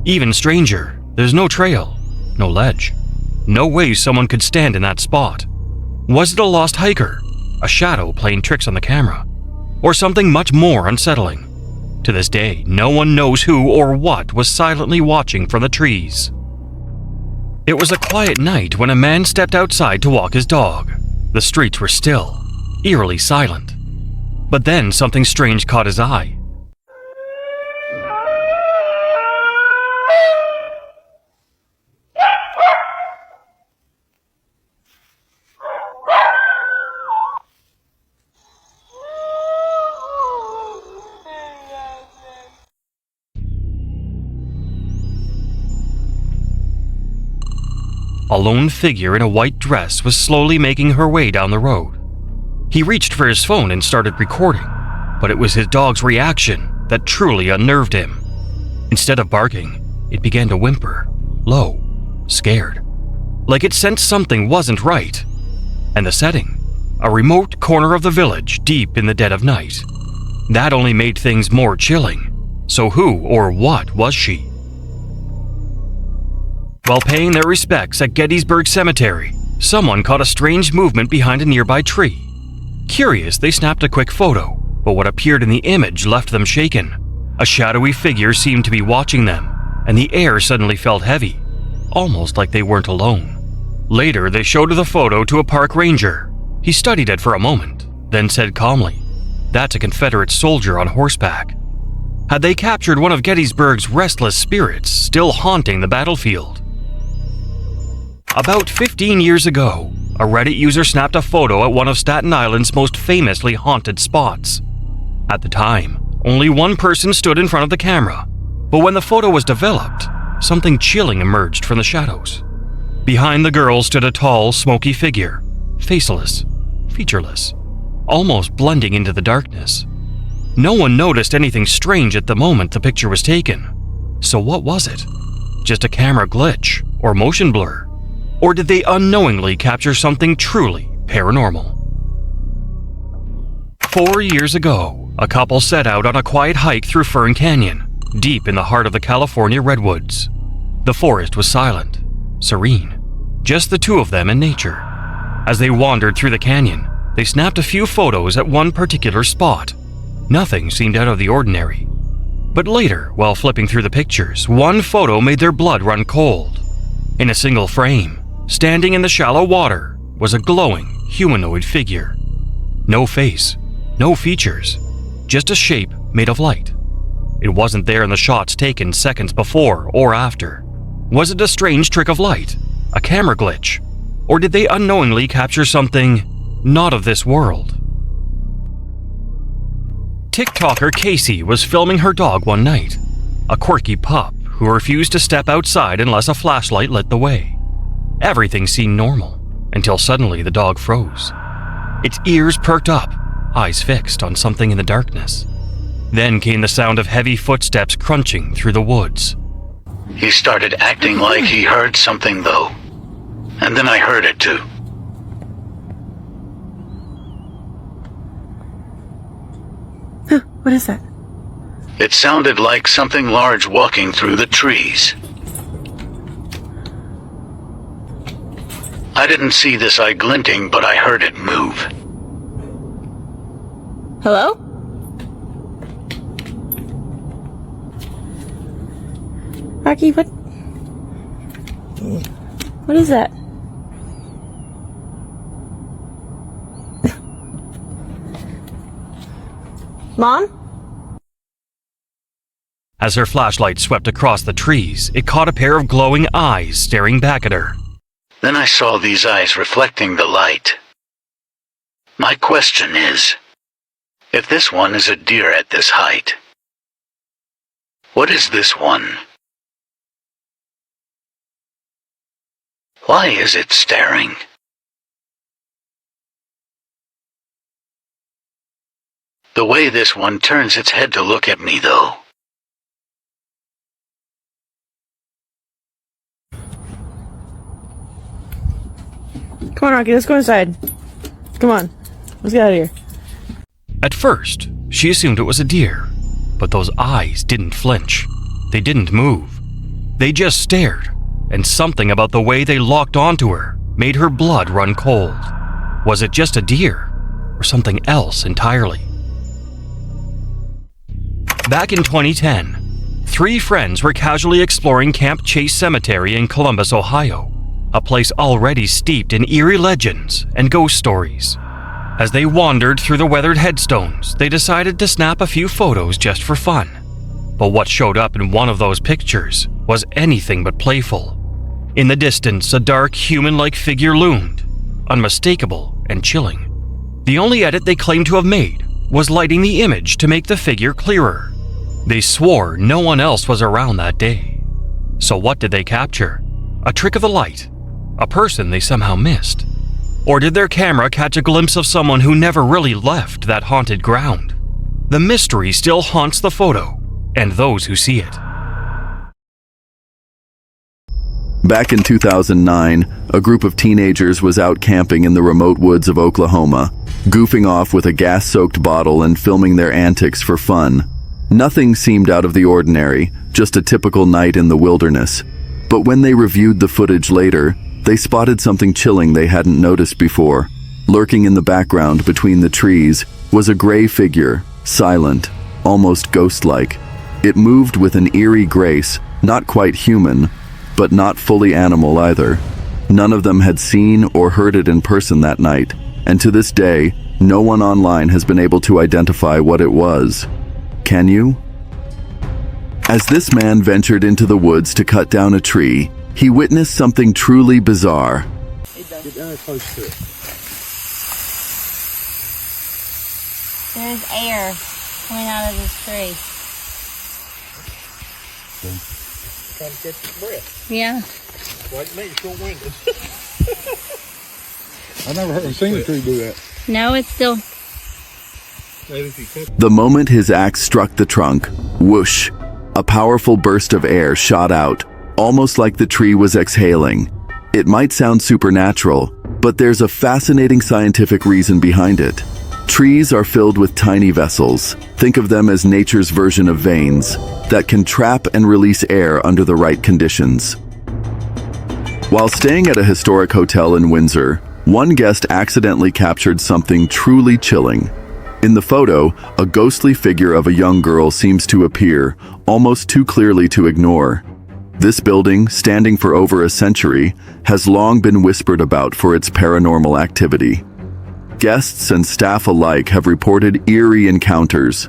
Even stranger, there's no trail, no ledge, no way someone could stand in that spot. Was it a lost hiker, a shadow playing tricks on the camera, or something much more unsettling? To this day, no one knows who or what was silently watching from the trees. It was a quiet night when a man stepped outside to walk his dog. The streets were still, eerily silent. But then something strange caught his eye. A lone figure in a white dress was slowly making her way down the road. He reached for his phone and started recording, but it was his dog's reaction that truly unnerved him. Instead of barking, it began to whimper, low, scared, like it sensed something wasn't right. And the setting, a remote corner of the village deep in the dead of night. That only made things more chilling. So who or what was she? While paying their respects at Gettysburg Cemetery, someone caught a strange movement behind a nearby tree. Curious, they snapped a quick photo, but what appeared in the image left them shaken. A shadowy figure seemed to be watching them, and the air suddenly felt heavy, almost like they weren't alone. Later, they showed the photo to a park ranger. He studied it for a moment, then said calmly, "That's a Confederate soldier on horseback." Had they captured one of Gettysburg's restless spirits still haunting the battlefield? About 15 years ago, a Reddit user snapped a photo at one of Staten Island's most famously haunted spots. At the time, only one person stood in front of the camera, but when the photo was developed, something chilling emerged from the shadows. Behind the girl stood a tall, smoky figure, faceless, featureless, almost blending into the darkness. No one noticed anything strange at the moment the picture was taken. So what was it? Just a camera glitch or motion blur? Or did they unknowingly capture something truly paranormal? 4 years ago, a couple set out on a quiet hike through Fern Canyon, deep in the heart of the California redwoods. The forest was silent, serene, just the two of them and nature. As they wandered through the canyon, they snapped a few photos at one particular spot. Nothing seemed out of the ordinary. But later, while flipping through the pictures, one photo made their blood run cold. In a single frame, standing in the shallow water, was a glowing, humanoid figure. No face, no features, just a shape made of light. It wasn't there in the shots taken seconds before or after. Was it a strange trick of light, a camera glitch, or did they unknowingly capture something not of this world? TikToker Casey was filming her dog one night, a quirky pup who refused to step outside unless a flashlight lit the way. Everything seemed normal, until suddenly the dog froze. Its ears perked up, eyes fixed on something in the darkness. Then came the sound of heavy footsteps crunching through the woods. He started acting like he heard something though, and then I heard it too. What is that? It sounded like something large walking through the trees. I didn't see this eye glinting, but I heard it move. Hello? Rocky, what? What is that? Mom? As her flashlight swept across the trees, it caught a pair of glowing eyes staring back at her. Then I saw these eyes reflecting the light. My question is, if this one is a deer at this height, what is this one? Why is it staring? The way this one turns its head to look at me, though. Come on, Rocky, let's go inside. Come on, let's get out of here. At first, she assumed it was a deer, but those eyes didn't flinch. They didn't move. They just stared, and something about the way they locked onto her made her blood run cold. Was it just a deer, or something else entirely? Back in 2010, 3 friends were casually exploring Camp Chase Cemetery in Columbus, Ohio, a place already steeped in eerie legends and ghost stories. As they wandered through the weathered headstones, they decided to snap a few photos just for fun. But what showed up in one of those pictures was anything but playful. In the distance, a dark, human-like figure loomed, unmistakable and chilling. The only edit they claimed to have made was lighting the image to make the figure clearer. They swore no one else was around that day. So what did they capture? A trick of the light? A person they somehow missed? Or did their camera catch a glimpse of someone who never really left that haunted ground? The mystery still haunts the photo and those who see it. Back in 2009, a group of teenagers was out camping in the remote woods of Oklahoma, goofing off with a gas-soaked bottle and filming their antics for fun. Nothing seemed out of the ordinary, just a typical night in the wilderness. But when they reviewed the footage later, they spotted something chilling they hadn't noticed before. Lurking in the background between the trees was a gray figure, silent, almost ghost-like. It moved with an eerie grace, not quite human, but not fully animal either. None of them had seen or heard it in person that night, and to this day, no one online has been able to identify what it was. Can you? As this man ventured into the woods to cut down a tree, he witnessed something truly bizarre. Get down close to it. There's air coming out of this tree. Trying to catch your breath. Yeah. Why do you make it short-winded? I've never seen a tree do that. No, it's still... The moment his axe struck the trunk, whoosh, a powerful burst of air shot out, almost like the tree was exhaling. It might sound supernatural, but there's a fascinating scientific reason behind it. Trees are filled with tiny vessels, think of them as nature's version of veins, that can trap and release air under the right conditions. While staying at a historic hotel in Windsor, one guest accidentally captured something truly chilling. In the photo, a ghostly figure of a young girl seems to appear, almost too clearly to ignore. This building, standing for over a century, has long been whispered about for its paranormal activity. Guests and staff alike have reported eerie encounters.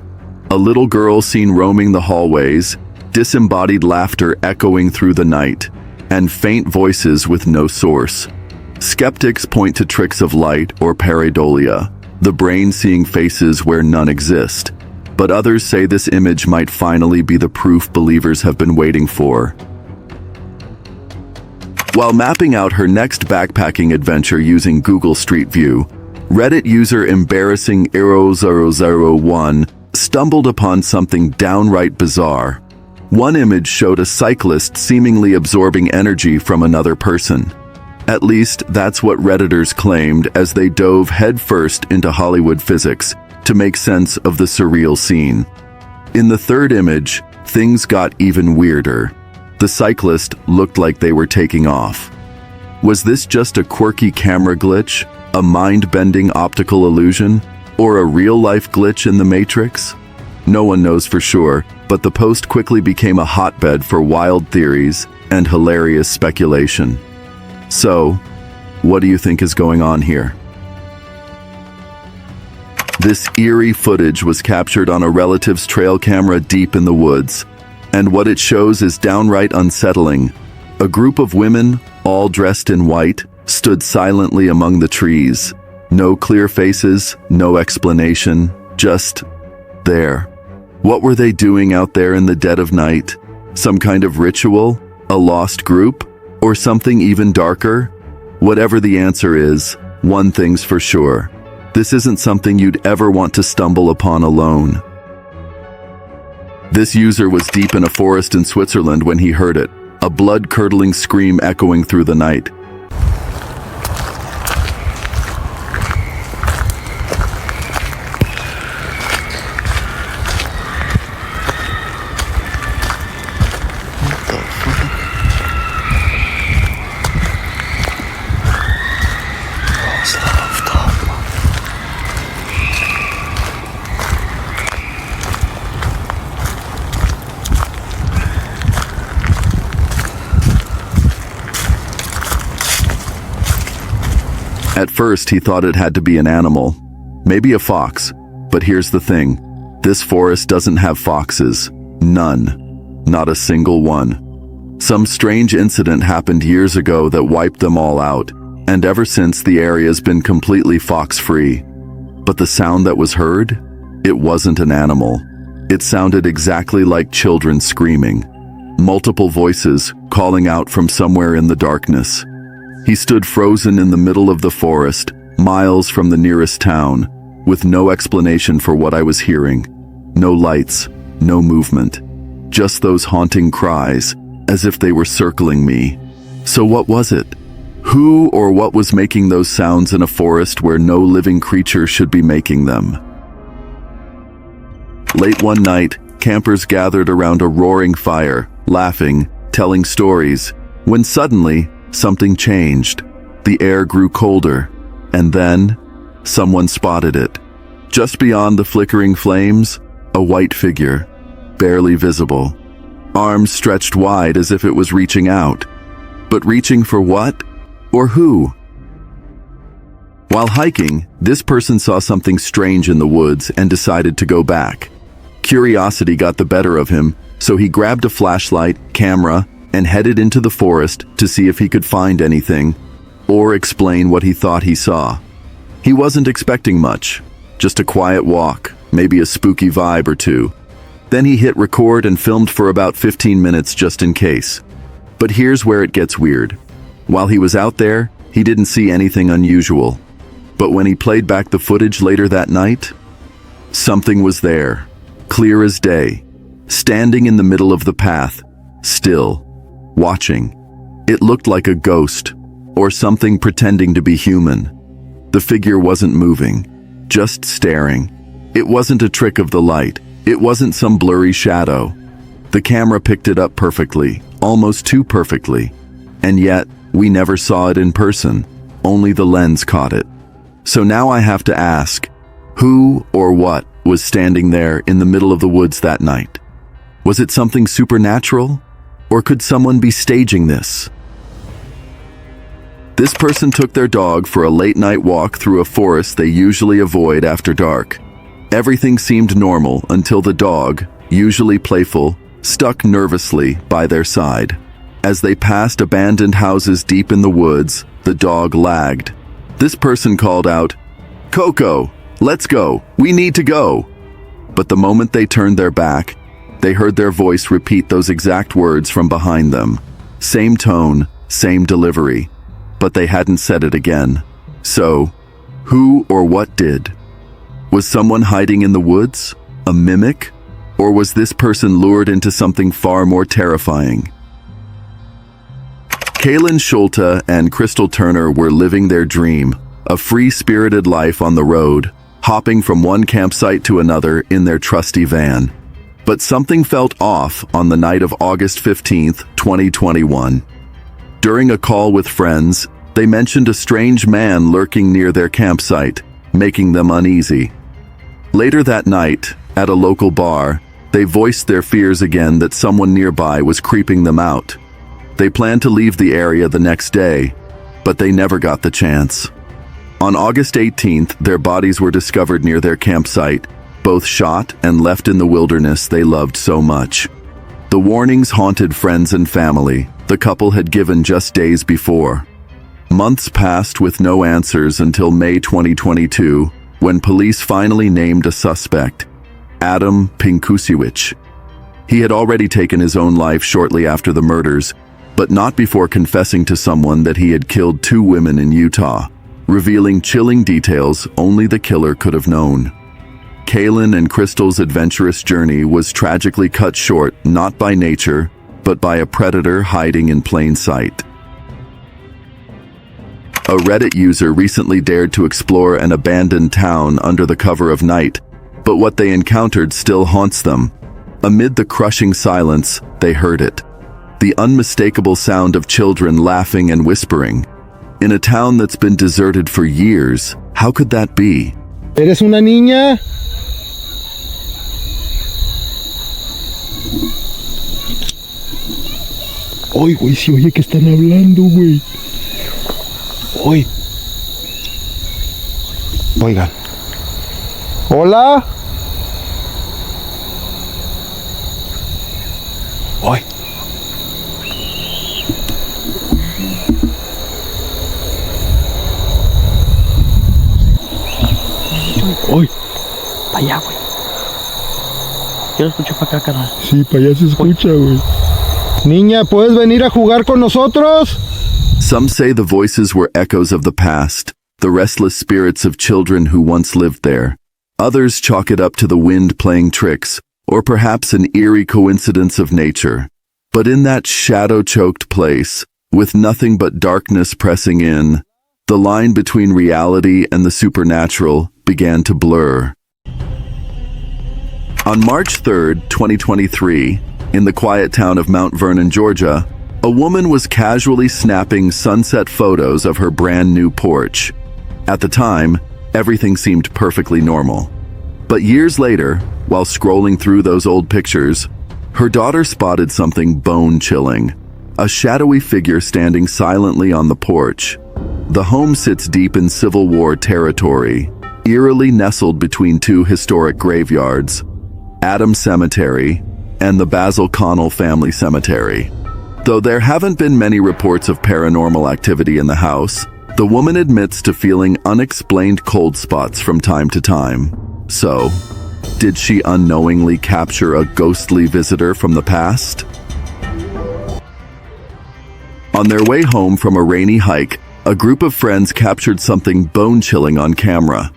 A little girl seen roaming the hallways, disembodied laughter echoing through the night, and faint voices with no source. Skeptics point to tricks of light or pareidolia, the brain seeing faces where none exist. But others say this image might finally be the proof believers have been waiting for. While mapping out her next backpacking adventure using Google Street View, Reddit user Embarrassing Arrow001 stumbled upon something downright bizarre. One image showed a cyclist seemingly absorbing energy from another person. At least, that's what Redditors claimed as they dove headfirst into Hollywood physics to make sense of the surreal scene. In the third image, things got even weirder. The cyclist looked like they were taking off. Was this just a quirky camera glitch, a mind-bending optical illusion, or a real-life glitch in the Matrix? No one knows for sure, but the post quickly became a hotbed for wild theories and hilarious speculation. So, what do you think is going on here? This eerie footage was captured on a relative's trail camera deep in the woods, and what it shows is downright unsettling. A group of women, all dressed in white, stood silently among the trees. No clear faces, no explanation, just there. What were they doing out there in the dead of night? Some kind of ritual? A lost group? Or something even darker? Whatever the answer is, one thing's for sure. This isn't something you'd ever want to stumble upon alone. This user was deep in a forest in Switzerland when he heard it, a blood-curdling scream echoing through the night. At first, he thought it had to be an animal, maybe a fox. But here's the thing, this forest doesn't have foxes. None. Not a single one. Some strange incident happened years ago that wiped them all out, and ever since the area's been completely fox-free. But the sound that was heard? It wasn't an animal. It sounded exactly like children screaming. Multiple voices calling out from somewhere in the darkness. He stood frozen in the middle of the forest, miles from the nearest town, with no explanation for what I was hearing. No lights, no movement. Just those haunting cries, as if they were circling me. So what was it? Who or what was making those sounds in a forest where no living creature should be making them? Late one night, campers gathered around a roaring fire, laughing, telling stories, when suddenly, something changed. The air grew colder, and then someone spotted it. Just beyond the flickering flames, a white figure. barely visible. Arms stretched wide as if it was reaching out. But reaching for what? Or who? While hiking, this person saw something strange in the woods and decided to go back. Curiosity got the better of him, so he grabbed a flashlight, camera, and headed into the forest to see if he could find anything, or explain what he thought he saw. He wasn't expecting much, just a quiet walk, maybe a spooky vibe or two. Then he hit record and filmed for about 15 minutes just in case. But here's where it gets weird. While he was out there, he didn't see anything unusual. But when he played back the footage later that night, something was there, clear as day, standing in the middle of the path, still, watching. It looked like a ghost, or something pretending to be human. The figure wasn't moving, just staring. It wasn't a trick of the light. It wasn't some blurry shadow. The camera picked it up perfectly, almost too perfectly. And yet, we never saw it in person. Only the lens caught it. So now I have to ask, who or what was standing there in the middle of the woods that night? Was it something supernatural? Or could someone be staging this? This person took their dog for a late-night walk through a forest they usually avoid after dark. Everything seemed normal until the dog, usually playful, stuck nervously by their side. As they passed abandoned houses deep in the woods, the dog lagged. This person called out, "Coco, let's go, we need to go." But the moment they turned their back, they heard their voice repeat those exact words from behind them. Same tone, same delivery, but they hadn't said it again. So, who or what did? Was someone hiding in the woods? A mimic? Or was this person lured into something far more terrifying? Kaylin Schulte and Crystal Turner were living their dream, a free-spirited life on the road, hopping from one campsite to another in their trusty van. But something felt off on the night of August 15th, 2021. During a call with friends, they mentioned a strange man lurking near their campsite, making them uneasy. Later that night, at a local bar, they voiced their fears again that someone nearby was creeping them out. They planned to leave the area the next day, but they never got the chance. On August 18th, their bodies were discovered near their campsite, both shot and left in the wilderness they loved so much. The warnings haunted friends and family the couple had given just days before. Months passed with no answers until May 2022, when police finally named a suspect, Adam Pinkusiewicz. He had already taken his own life shortly after the murders, but not before confessing to someone that he had killed 2 women in Utah, revealing chilling details only the killer could have known. Kaylin and Crystal's adventurous journey was tragically cut short not by nature, but by a predator hiding in plain sight. A Reddit user recently dared to explore an abandoned town under the cover of night, but what they encountered still haunts them. Amid the crushing silence, they heard it. The unmistakable sound of children laughing and whispering. In a town that's been deserted for years, how could that be? ¿Eres una niña? Oye, güey, si oye que están hablando, güey. Oye. Oigan. Hola. Oye. Oye. Para allá, güey. Yo lo escucho para acá, carnal. Sí, para allá se escucha, güey. Niña, ¿puedes venir a jugar con nosotros? Some say the voices were echoes of the past, the restless spirits of children who once lived there. Others chalk it up to the wind playing tricks, or perhaps an eerie coincidence of nature. But in that shadow-choked place, with nothing but darkness pressing in, the line between reality and the supernatural began to blur. On March 3rd, 2023, in the quiet town of Mount Vernon, Georgia, a woman was casually snapping sunset photos of her brand new porch. At the time, everything seemed perfectly normal. But years later, while scrolling through those old pictures, her daughter spotted something bone-chilling. A shadowy figure standing silently on the porch. The home sits deep in Civil War territory, eerily nestled between two historic graveyards, Adams Cemetery and the Basil Connell Family Cemetery. Though there haven't been many reports of paranormal activity in the house, the woman admits to feeling unexplained cold spots from time to time. So, did she unknowingly capture a ghostly visitor from the past? On their way home from a rainy hike, a group of friends captured something bone-chilling on camera.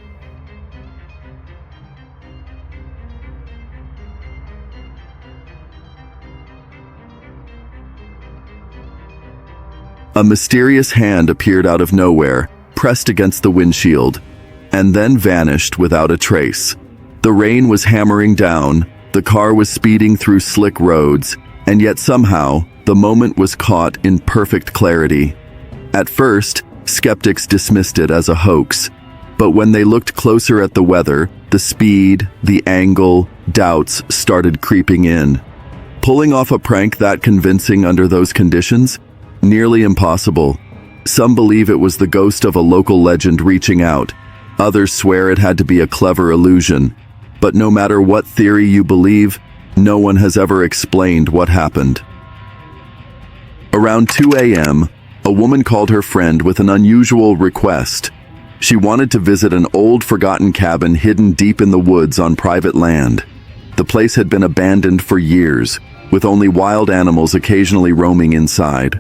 A mysterious hand appeared out of nowhere, pressed against the windshield, and then vanished without a trace. The rain was hammering down, the car was speeding through slick roads, and yet somehow, the moment was caught in perfect clarity. At first, skeptics dismissed it as a hoax, but when they looked closer at the weather, the speed, the angle, doubts started creeping in. Pulling off a prank that convincing under those conditions? Nearly impossible. Some believe it was the ghost of a local legend reaching out. Others swear it had to be a clever illusion. But no matter what theory you believe, no one has ever explained what happened. Around 2 a.m., a woman called her friend with an unusual request. She wanted to visit an old forgotten cabin hidden deep in the woods on private land. The place had been abandoned for years, with only wild animals occasionally roaming inside.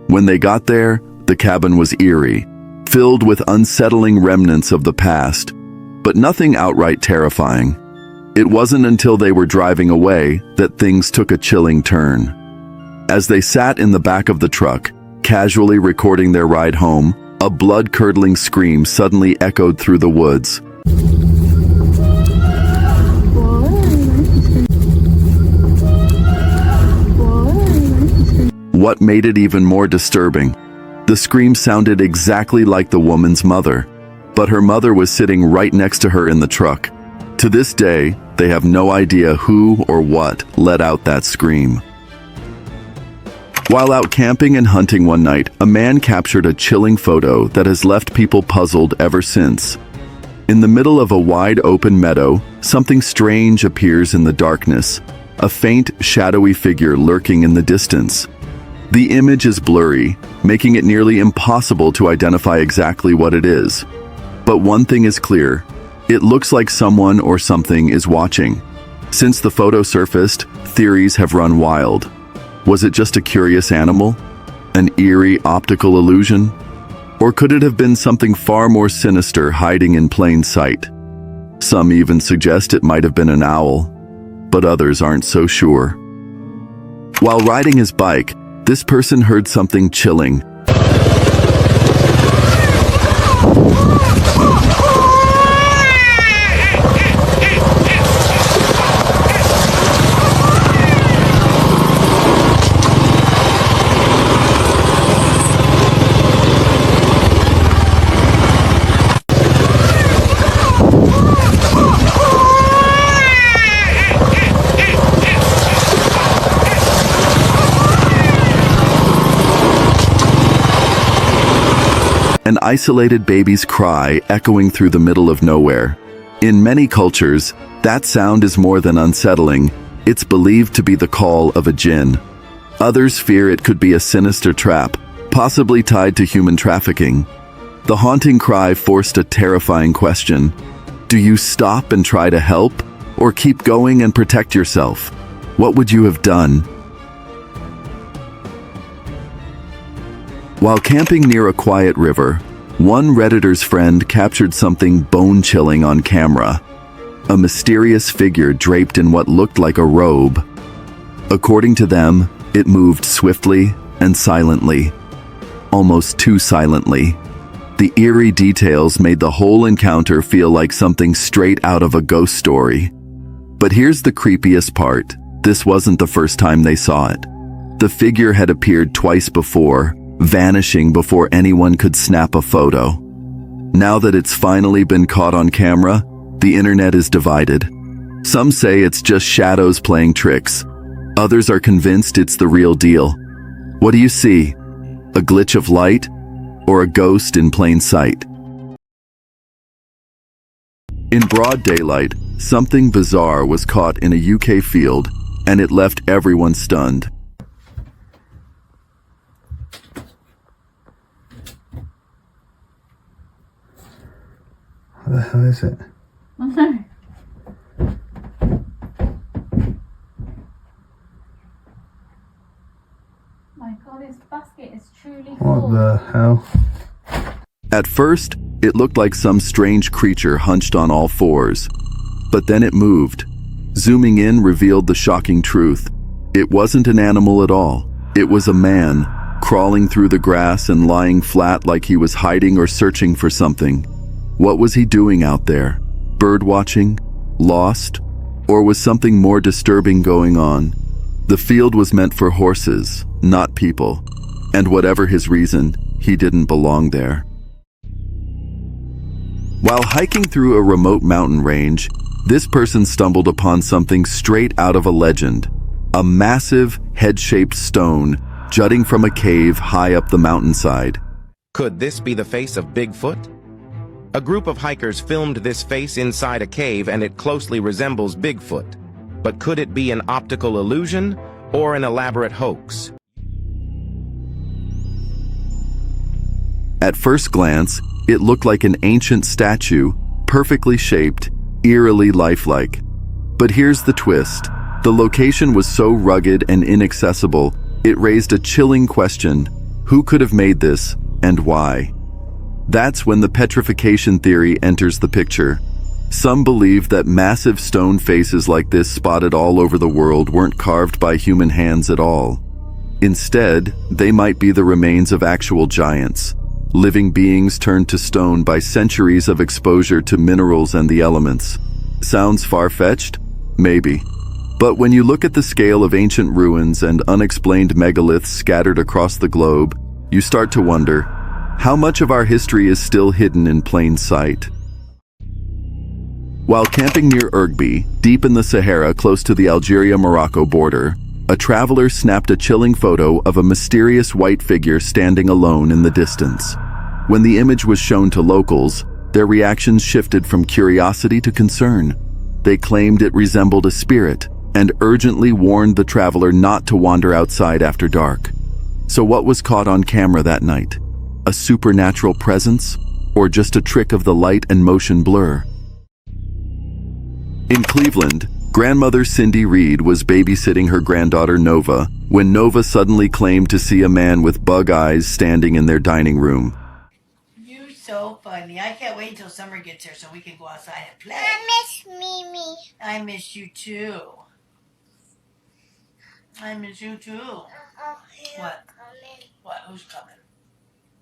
When they got there, the cabin was eerie, filled with unsettling remnants of the past, but nothing outright terrifying. It wasn't until they were driving away that things took a chilling turn. As they sat in the back of the truck, casually recording their ride home, a blood-curdling scream suddenly echoed through the woods. What made it even more disturbing? The scream sounded exactly like the woman's mother, but her mother was sitting right next to her in the truck. To this day, they have no idea who or what let out that scream. While out camping and hunting one night, a man captured a chilling photo that has left people puzzled ever since. In the middle of a wide open meadow, something strange appears in the darkness, a faint, shadowy figure lurking in the distance. The image is blurry, making it nearly impossible to identify exactly what it is. But one thing is clear, it looks like someone or something is watching. Since the photo surfaced, theories have run wild. Was it just a curious animal? An eerie optical illusion? Or could it have been something far more sinister hiding in plain sight? Some even suggest it might have been an owl, but others aren't so sure. While riding his bike, this person heard something chilling. An isolated baby's cry echoing through the middle of nowhere. In many cultures, that sound is more than unsettling. It's believed to be the call of a jinn. Others fear it could be a sinister trap, possibly tied to human trafficking. The haunting cry forced a terrifying question. Do you stop and try to help, or keep going and protect yourself? What would you have done? While camping near a quiet river, one Redditor's friend captured something bone-chilling on camera. A mysterious figure draped in what looked like a robe. According to them, it moved swiftly and silently. Almost too silently. The eerie details made the whole encounter feel like something straight out of a ghost story. But here's the creepiest part. This wasn't the first time they saw it. The figure had appeared twice before, vanishing before anyone could snap a photo. Now that it's finally been caught on camera, the internet is divided. Some say it's just shadows playing tricks. Others are convinced it's the real deal. What do you see? A glitch of light or a ghost in plain sight? In broad daylight, something bizarre was caught in a UK field, and it left everyone stunned. What the hell is it? My God, this basket is truly What full. the hell? At first, it looked like some strange creature hunched on all fours. But then it moved. Zooming in revealed the shocking truth. It wasn't an animal at all. It was a man, crawling through the grass and lying flat like he was hiding or searching for something. What was he doing out there? Bird watching? Lost? Or was something more disturbing going on? The field was meant for horses, not people. And whatever his reason, he didn't belong there. While hiking through a remote mountain range, this person stumbled upon something straight out of a legend. A massive, head-shaped stone jutting from a cave high up the mountainside. Could this be the face of Bigfoot? A group of hikers filmed this face inside a cave, and it closely resembles Bigfoot. But could it be an optical illusion or an elaborate hoax? At first glance, it looked like an ancient statue, perfectly shaped, eerily lifelike. But here's the twist. The location was so rugged and inaccessible, it raised a chilling question. Who could have made this, and why? That's when the petrification theory enters the picture. Some believe that massive stone faces like this spotted all over the world weren't carved by human hands at all. Instead, they might be the remains of actual giants, living beings turned to stone by centuries of exposure to minerals and the elements. Sounds far-fetched? Maybe. But when you look at the scale of ancient ruins and unexplained megaliths scattered across the globe, you start to wonder, how much of our history is still hidden in plain sight? While camping near Irgby, deep in the Sahara close to the Algeria-Morocco border, a traveler snapped a chilling photo of a mysterious white figure standing alone in the distance. When the image was shown to locals, their reactions shifted from curiosity to concern. They claimed it resembled a spirit and urgently warned the traveler not to wander outside after dark. So what was caught on camera that night? A supernatural presence, or just a trick of the light and motion blur? In Cleveland, grandmother Cindy Reed was babysitting her granddaughter Nova when Nova suddenly claimed to see a man with bug eyes standing in their dining room. You're so funny. I can't wait until summer gets here so we can go outside and play. I miss Mimi. I miss you too. I miss you too. What? Coming. What? Who's coming?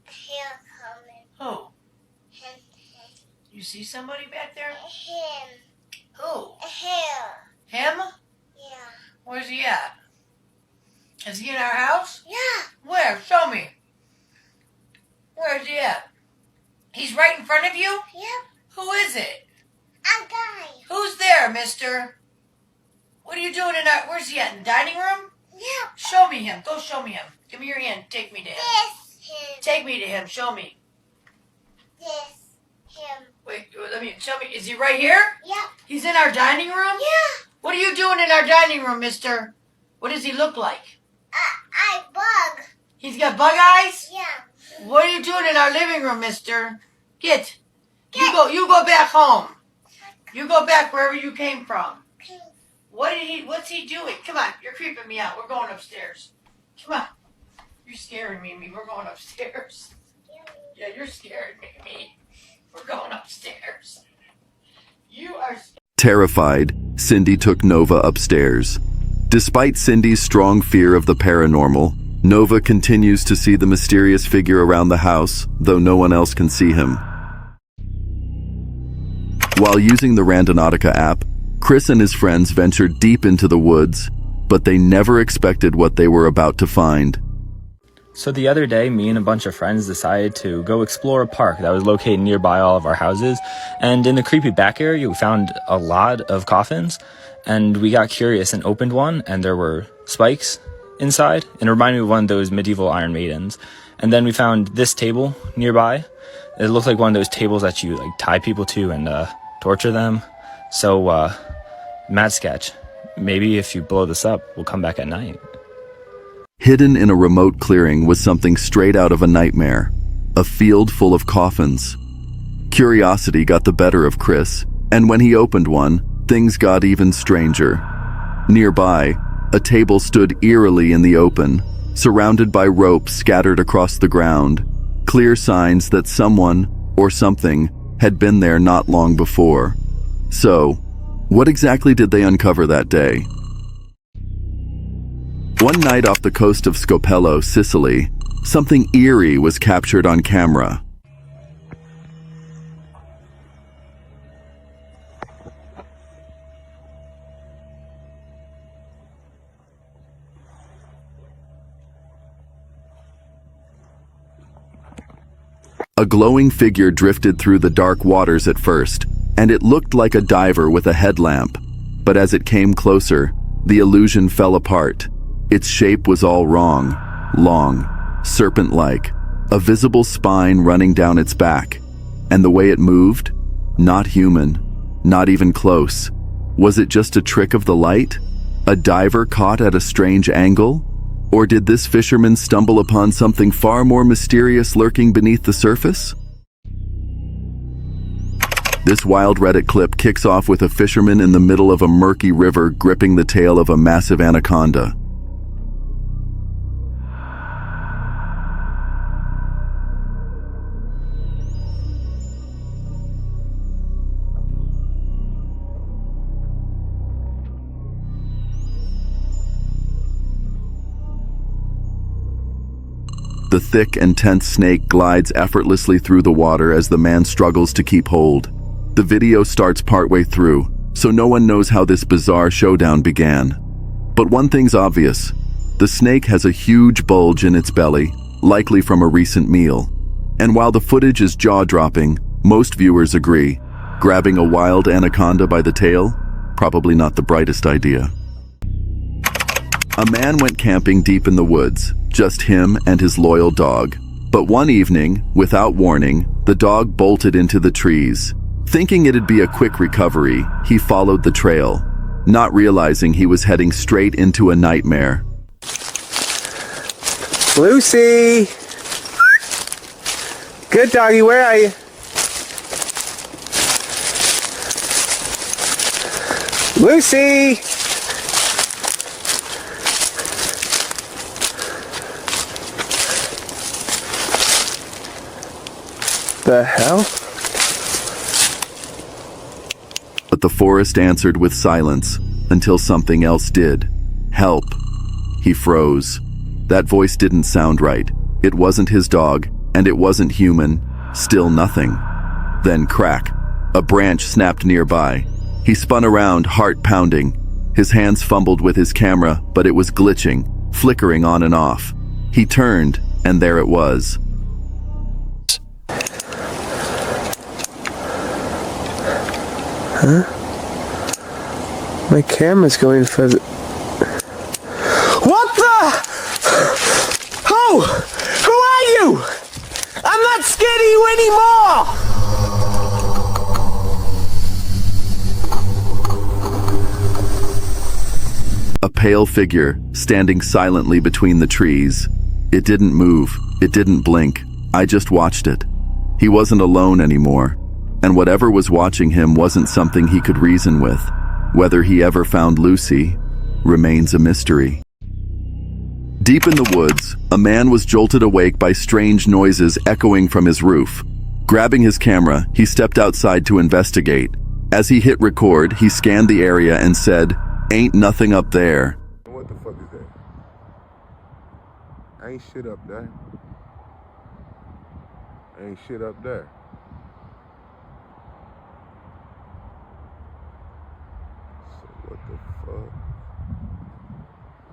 Here coming. Who? Him. You see somebody back there? Him. Who? Here. Him? Yeah. Where's he at? Is he in our house? Yeah. Where? Show me. Where's he at? He's right in front of you? Yep. Who is it? A guy. Who's there, mister? What are you doing in our... Where's he at? In the dining room? Yep. Show me him. Go show me him. Give me your hand. Take me to him. This him. Take me to him. Show me. This him. Wait, let me... Show me. Is he right here? Yep. He's in our dining room? Yeah. What are you doing in our dining room, mister? What does he look like? I bug. He's got bug eyes? Yeah. What are you doing in our living room, mister? Get. You go back home. You go back wherever you came from. What's he doing? Come on, you're creeping me out. We're going upstairs. Come on. You're scaring me. We're going upstairs. Yeah, you're scaring me. We're going upstairs. You are... Terrified, Cindy took Nova upstairs. Despite Cindy's strong fear of the paranormal, Nova continues to see the mysterious figure around the house, though no one else can see him. While using the Randonautica app, Chris and his friends ventured deep into the woods, but they never expected what they were about to find. So the other day, me and a bunch of friends decided to go explore a park that was located nearby all of our houses. And in the creepy back area, we found a lot of coffins. And we got curious and opened one, and there were spikes inside. And it reminded me of one of those medieval Iron Maidens. And then we found this table nearby. It looked like one of those tables that you like tie people to and torture them. So, mad sketch. Maybe if you blow this up, we'll come back at night. Hidden in a remote clearing was something straight out of a nightmare, a field full of coffins. Curiosity got the better of Chris, and when he opened one, things got even stranger. Nearby, a table stood eerily in the open, surrounded by ropes scattered across the ground, clear signs that someone, or something, had been there not long before. So, what exactly did they uncover that day? One night off the coast of Scopello, Sicily, something eerie was captured on camera. A glowing figure drifted through the dark waters at first, and it looked like a diver with a headlamp. But as it came closer, the illusion fell apart. Its shape was all wrong, long, serpent-like, a visible spine running down its back. And the way it moved? Not human, not even close. Was it just a trick of the light? A diver caught at a strange angle? Or did this fisherman stumble upon something far more mysterious lurking beneath the surface? This wild Reddit clip kicks off with a fisherman in the middle of a murky river gripping the tail of a massive anaconda. The thick and tense snake glides effortlessly through the water as the man struggles to keep hold. The video starts partway through, so no one knows how this bizarre showdown began. But one thing's obvious. The snake has a huge bulge in its belly, likely from a recent meal. And while the footage is jaw-dropping, most viewers agree, grabbing a wild anaconda by the tail? Probably not the brightest idea. A man went camping deep in the woods, just him and his loyal dog. But one evening, without warning, the dog bolted into the trees. Thinking it'd be a quick recovery, he followed the trail, not realizing he was heading straight into a nightmare. Lucy! Good doggy, where are you? Lucy! The hell? But the forest answered with silence, until something else did. Help. He froze. That voice didn't sound right. It wasn't his dog, and it wasn't human. Still nothing. Then crack. A branch snapped nearby. He spun around, heart pounding. His hands fumbled with his camera, but it was glitching, flickering on and off. He turned, and there it was. Huh? My camera's going for the... What the? Who are you? I'm not scared of you anymore! A pale figure, standing silently between the trees. It didn't move. It didn't blink. I just watched it. He wasn't alone anymore. And whatever was watching him wasn't something he could reason with. Whether he ever found Lucy remains a mystery. Deep in the woods, a man was jolted awake by strange noises echoing from his roof. Grabbing his camera, he stepped outside to investigate. As he hit record, he scanned the area and said, "Ain't nothing up there." What the fuck is that? Ain't shit up there. Ain't shit up there. What the fuck?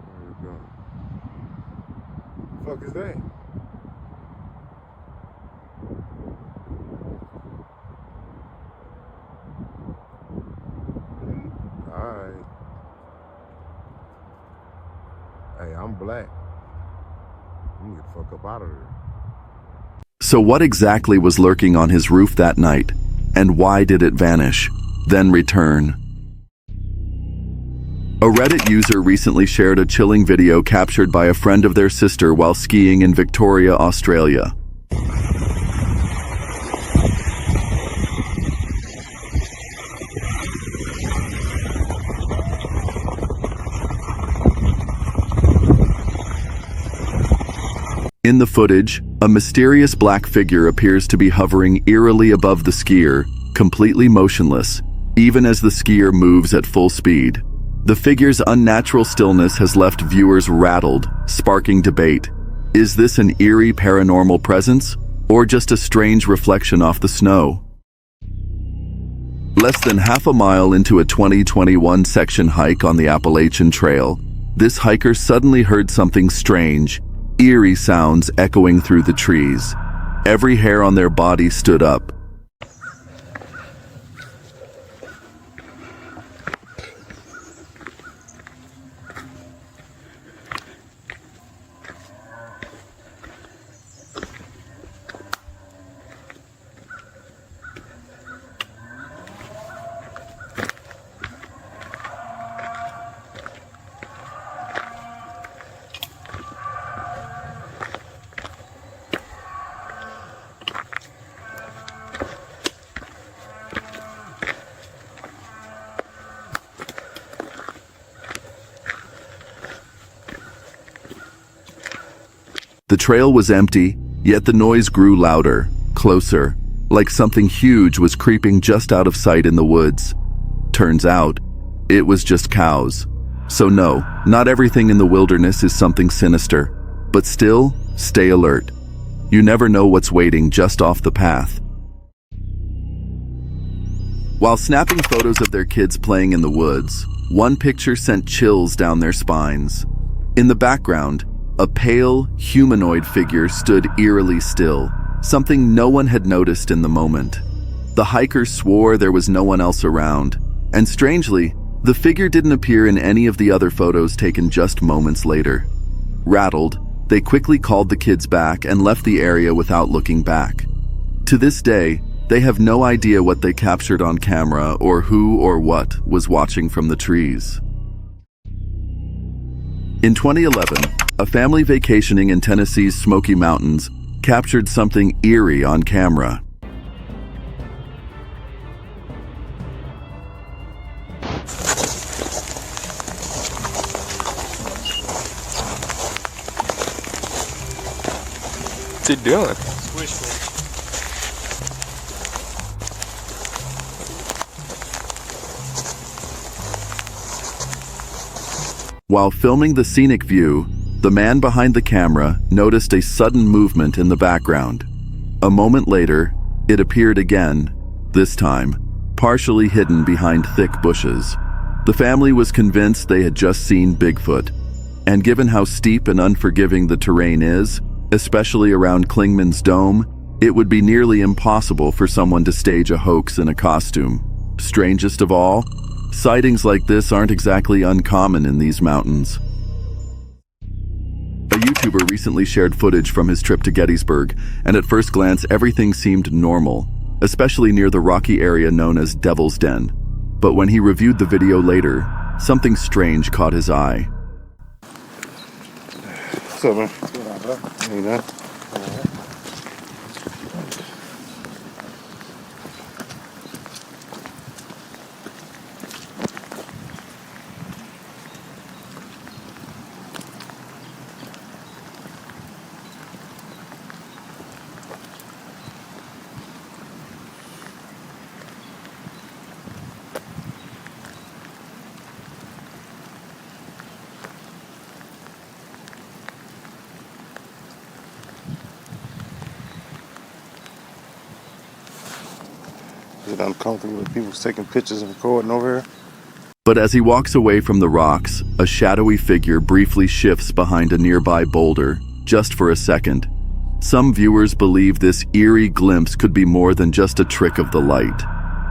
Where we going? Fuck is that? black. You get the fuck up out of there. So what exactly was lurking on his roof that night? And why did it vanish, then return? A Reddit user recently shared a chilling video captured by a friend of their sister while skiing in Victoria, Australia. In the footage, a mysterious black figure appears to be hovering eerily above the skier, completely motionless, even as the skier moves at full speed. The figure's unnatural stillness has left viewers rattled, sparking debate. Is this an eerie paranormal presence, or just a strange reflection off the snow? Less than half a mile into a 2021 section hike on the Appalachian Trail, this hiker suddenly heard something strange, eerie sounds echoing through the trees. Every hair on their body stood up. The trail was empty, yet the noise grew louder, closer, like something huge was creeping just out of sight in the woods. Turns out, it was just cows. So no, not everything in the wilderness is something sinister, but still, stay alert. You never know what's waiting just off the path. While snapping photos of their kids playing in the woods, one picture sent chills down their spines. In the background, a pale, humanoid figure stood eerily still, something no one had noticed in the moment. The hikers swore there was no one else around, and strangely, the figure didn't appear in any of the other photos taken just moments later. Rattled, they quickly called the kids back and left the area without looking back. To this day, they have no idea what they captured on camera or who or what was watching from the trees. In 2011, a family vacationing in Tennessee's Smoky Mountains captured something eerie on camera. What's he doing? While filming the scenic view, the man behind the camera noticed a sudden movement in the background. A moment later, it appeared again, this time, partially hidden behind thick bushes. The family was convinced they had just seen Bigfoot, and given how steep and unforgiving the terrain is, especially around Klingman's Dome, it would be nearly impossible for someone to stage a hoax in a costume. Strangest of all, sightings like this aren't exactly uncommon in these mountains. A YouTuber recently shared footage from his trip to Gettysburg, and at first glance everything seemed normal, especially near the rocky area known as Devil's Den. But when he reviewed the video later, something strange caught his eye. What's up, man? How you doing? Is it uncomfortable with people taking pictures and recording over here? But as he walks away from the rocks, a shadowy figure briefly shifts behind a nearby boulder, just for a second. Some viewers believe this eerie glimpse could be more than just a trick of the light.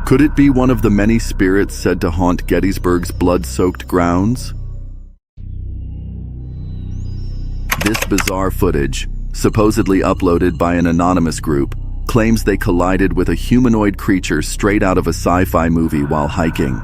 Could it be one of the many spirits said to haunt Gettysburg's blood-soaked grounds? This bizarre footage, supposedly uploaded by an anonymous group, claims they collided with a humanoid creature straight out of a sci-fi movie while hiking.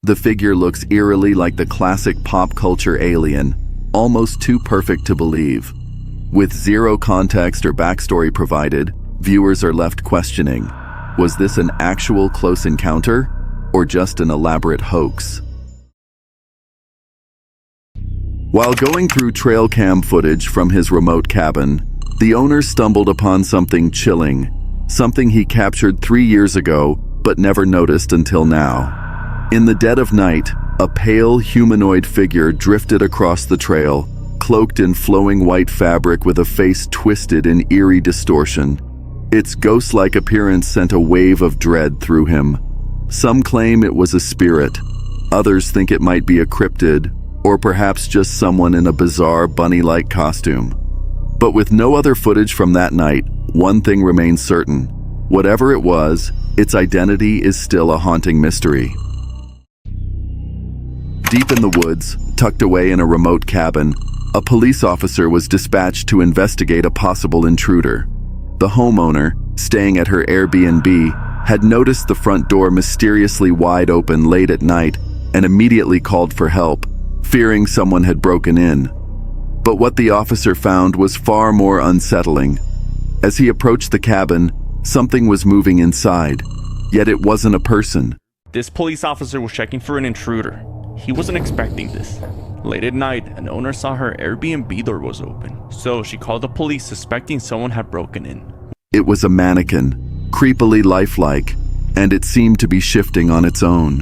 The figure looks eerily like the classic pop culture alien, almost too perfect to believe. With zero context or backstory provided, viewers are left questioning, was this an actual close encounter, or just an elaborate hoax? While going through trail cam footage from his remote cabin, the owner stumbled upon something chilling, something he captured 3 years ago but never noticed until now. In the dead of night, a pale humanoid figure drifted across the trail, cloaked in flowing white fabric with a face twisted in eerie distortion. Its ghost-like appearance sent a wave of dread through him. Some claim it was a spirit, others think it might be a cryptid, or perhaps just someone in a bizarre bunny-like costume. But with no other footage from that night, one thing remains certain. Whatever it was, its identity is still a haunting mystery. Deep in the woods, tucked away in a remote cabin, a police officer was dispatched to investigate a possible intruder. The homeowner, staying at her Airbnb, had noticed the front door mysteriously wide open late at night and immediately called for help, fearing someone had broken in. But what the officer found was far more unsettling. As he approached the cabin, something was moving inside, yet it wasn't a person. This police officer was checking for an intruder. He wasn't expecting this. Late at night, an owner saw her Airbnb door was open, so she called the police suspecting someone had broken in. It was a mannequin, creepily lifelike, and it seemed to be shifting on its own.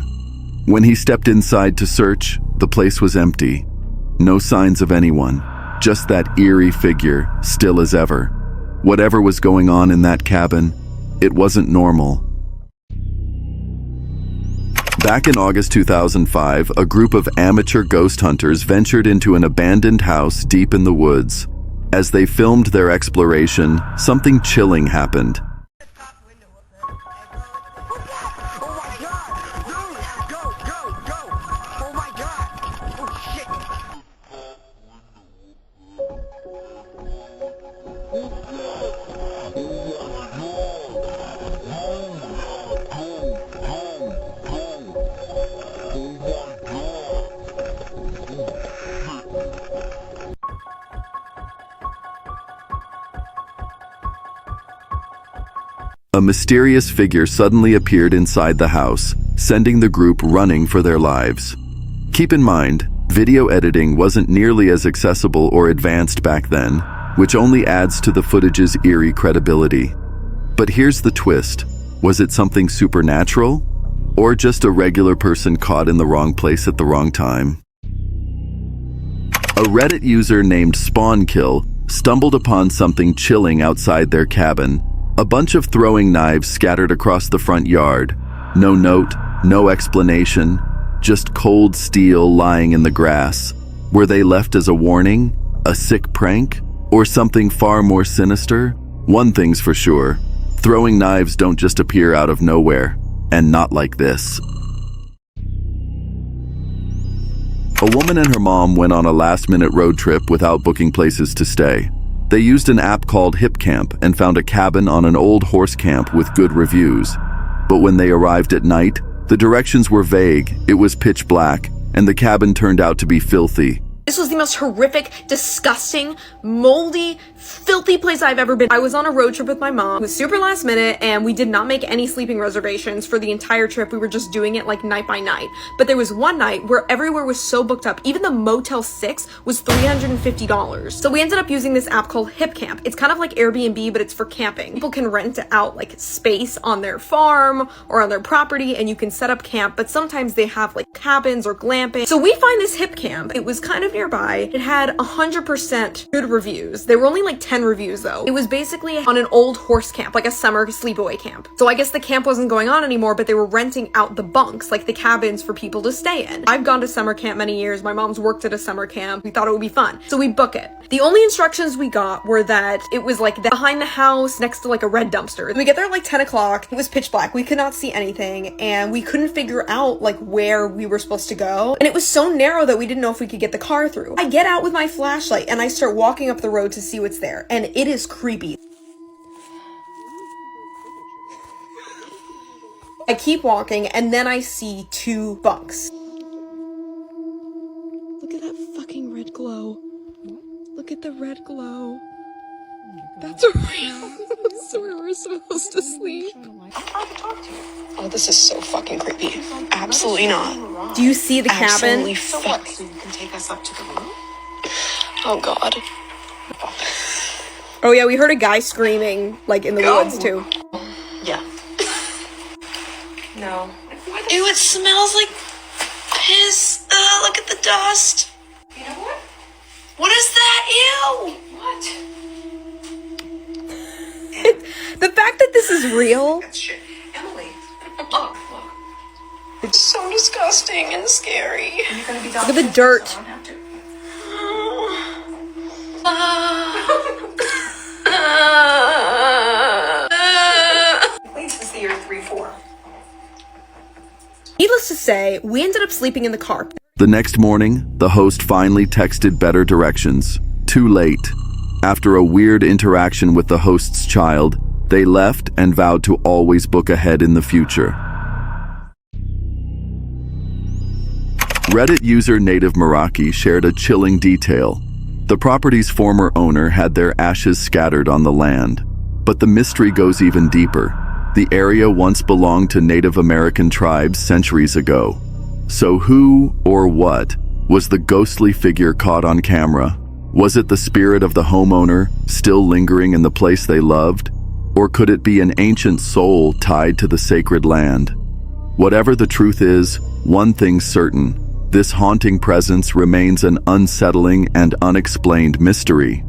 When he stepped inside to search, the place was empty. No signs of anyone, just that eerie figure, still as ever. Whatever was going on in that cabin, it wasn't normal. Back in August 2005, a group of amateur ghost hunters ventured into an abandoned house deep in the woods. As they filmed their exploration, something chilling happened. A mysterious figure suddenly appeared inside the house, sending the group running for their lives. Keep in mind, video editing wasn't nearly as accessible or advanced back then, which only adds to the footage's eerie credibility. But here's the twist. Was it something supernatural? Or just a regular person caught in the wrong place at the wrong time? A Reddit user named Spawnkill stumbled upon something chilling outside their cabin. A bunch of throwing knives scattered across the front yard. No note, no explanation, just cold steel lying in the grass. Were they left as a warning, a sick prank, or something far more sinister? One thing's for sure, throwing knives don't just appear out of nowhere, and not like this. A woman and her mom went on a last-minute road trip without booking places to stay. They used an app called HipCamp and found a cabin on an old horse camp with good reviews. But when they arrived at night, the directions were vague, it was pitch black, and the cabin turned out to be filthy. This was the most horrific, disgusting, moldy, filthy place I've ever been. I was on a road trip with my mom. It was super last minute and we did not make any sleeping reservations for the entire trip. We were just doing it like night by night. But there was one night where everywhere was so booked up. Even the Motel 6 was $350. So we ended up using this app called HipCamp. It's kind of like Airbnb, but it's for camping. People can rent out like space on their farm or on their property and you can set up camp, but sometimes they have like cabins or glamping. So we find this HipCamp. It was kind of nearby. It had 100% good reviews. There were only like 10 reviews though. It was basically on an old horse camp, like a summer sleepaway camp. So I guess the camp wasn't going on anymore, but they were renting out the bunks, like the cabins for people to stay in. I've gone to summer camp many years. My mom's worked at a summer camp. We thought it would be fun. So we book it. The only instructions we got were that it was like behind the house next to like a red dumpster. We get there at like 10 o'clock. It was pitch black. We could not see anything and we couldn't figure out like where we were supposed to go. And it was so narrow that we didn't know if we could get the car through. I get out with my flashlight and I start walking up the road to see what's there, and it is creepy. I keep walking and then I see 2 bunks. Look at that fucking red glow. Look at the red glow. That's real. That's where we're supposed to sleep. Oh, this is so fucking creepy. Absolutely not. Do you see the cabin? Absolutely fuck. So you can take us up to the room? Oh god. Oh yeah, we heard a guy screaming like in the woods too. Yeah. No. Ew, it smells like piss. Look at the dust. You know what? What is that? Ew! What? The fact that this is real. That's shit. Emily. Look. It's so disgusting and scary. You're gonna be Look at the dirt. So I don't have to. Wait since the year 3-4. Needless to say, we ended up sleeping in the car. The next morning, the host finally texted better directions. Too late. After a weird interaction with the host's child, they left and vowed to always book ahead in the future. Reddit user Native Meraki shared a chilling detail. The property's former owner had their ashes scattered on the land. But the mystery goes even deeper. The area once belonged to Native American tribes centuries ago. So who or what was the ghostly figure caught on camera? Was it the spirit of the homeowner still lingering in the place they loved? Or could it be an ancient soul tied to the sacred land? Whatever the truth is, one thing's certain: this haunting presence remains an unsettling and unexplained mystery.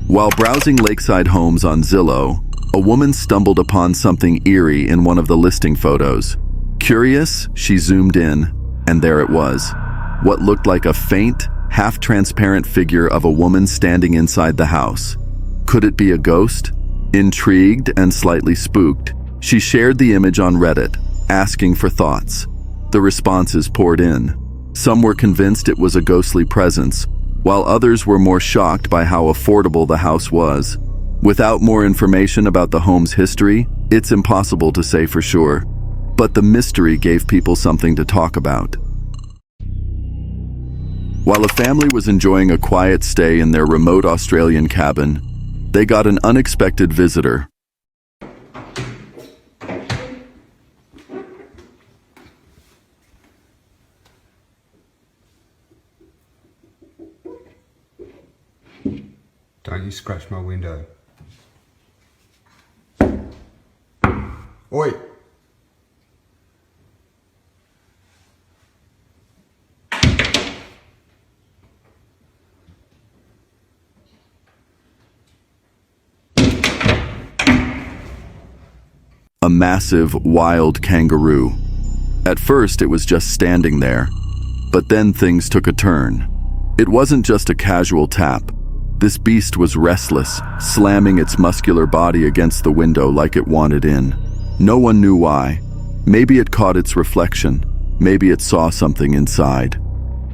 While browsing lakeside homes on Zillow, a woman stumbled upon something eerie in one of the listing photos. Curious, she zoomed in, and there it was. What looked like a faint, half-transparent figure of a woman standing inside the house. Could it be a ghost? Intrigued and slightly spooked, she shared the image on Reddit, asking for thoughts. The responses poured in. Some were convinced it was a ghostly presence, while others were more shocked by how affordable the house was. Without more information about the home's history, it's impossible to say for sure. But the mystery gave people something to talk about. While a family was enjoying a quiet stay in their remote Australian cabin, they got an unexpected visitor. Don't you scratch my window. Oi! A massive, wild kangaroo. At first, it was just standing there, but then things took a turn. It wasn't just a casual tap. This beast was restless, slamming its muscular body against the window like it wanted in. No one knew why. Maybe it caught its reflection. Maybe it saw something inside.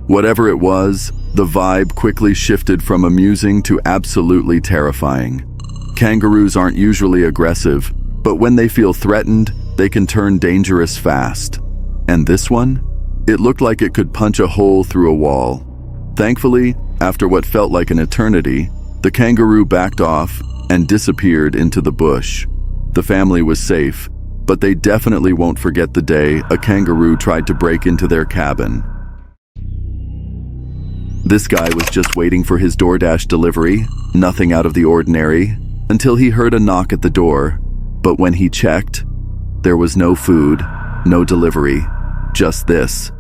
Whatever it was, the vibe quickly shifted from amusing to absolutely terrifying. Kangaroos aren't usually aggressive, but when they feel threatened, they can turn dangerous fast. And this one? It looked like it could punch a hole through a wall. Thankfully, after what felt like an eternity, the kangaroo backed off and disappeared into the bush. The family was safe, but they definitely won't forget the day a kangaroo tried to break into their cabin. This guy was just waiting for his DoorDash delivery, nothing out of the ordinary, until he heard a knock at the door. But when he checked, there was no food, no delivery, just this.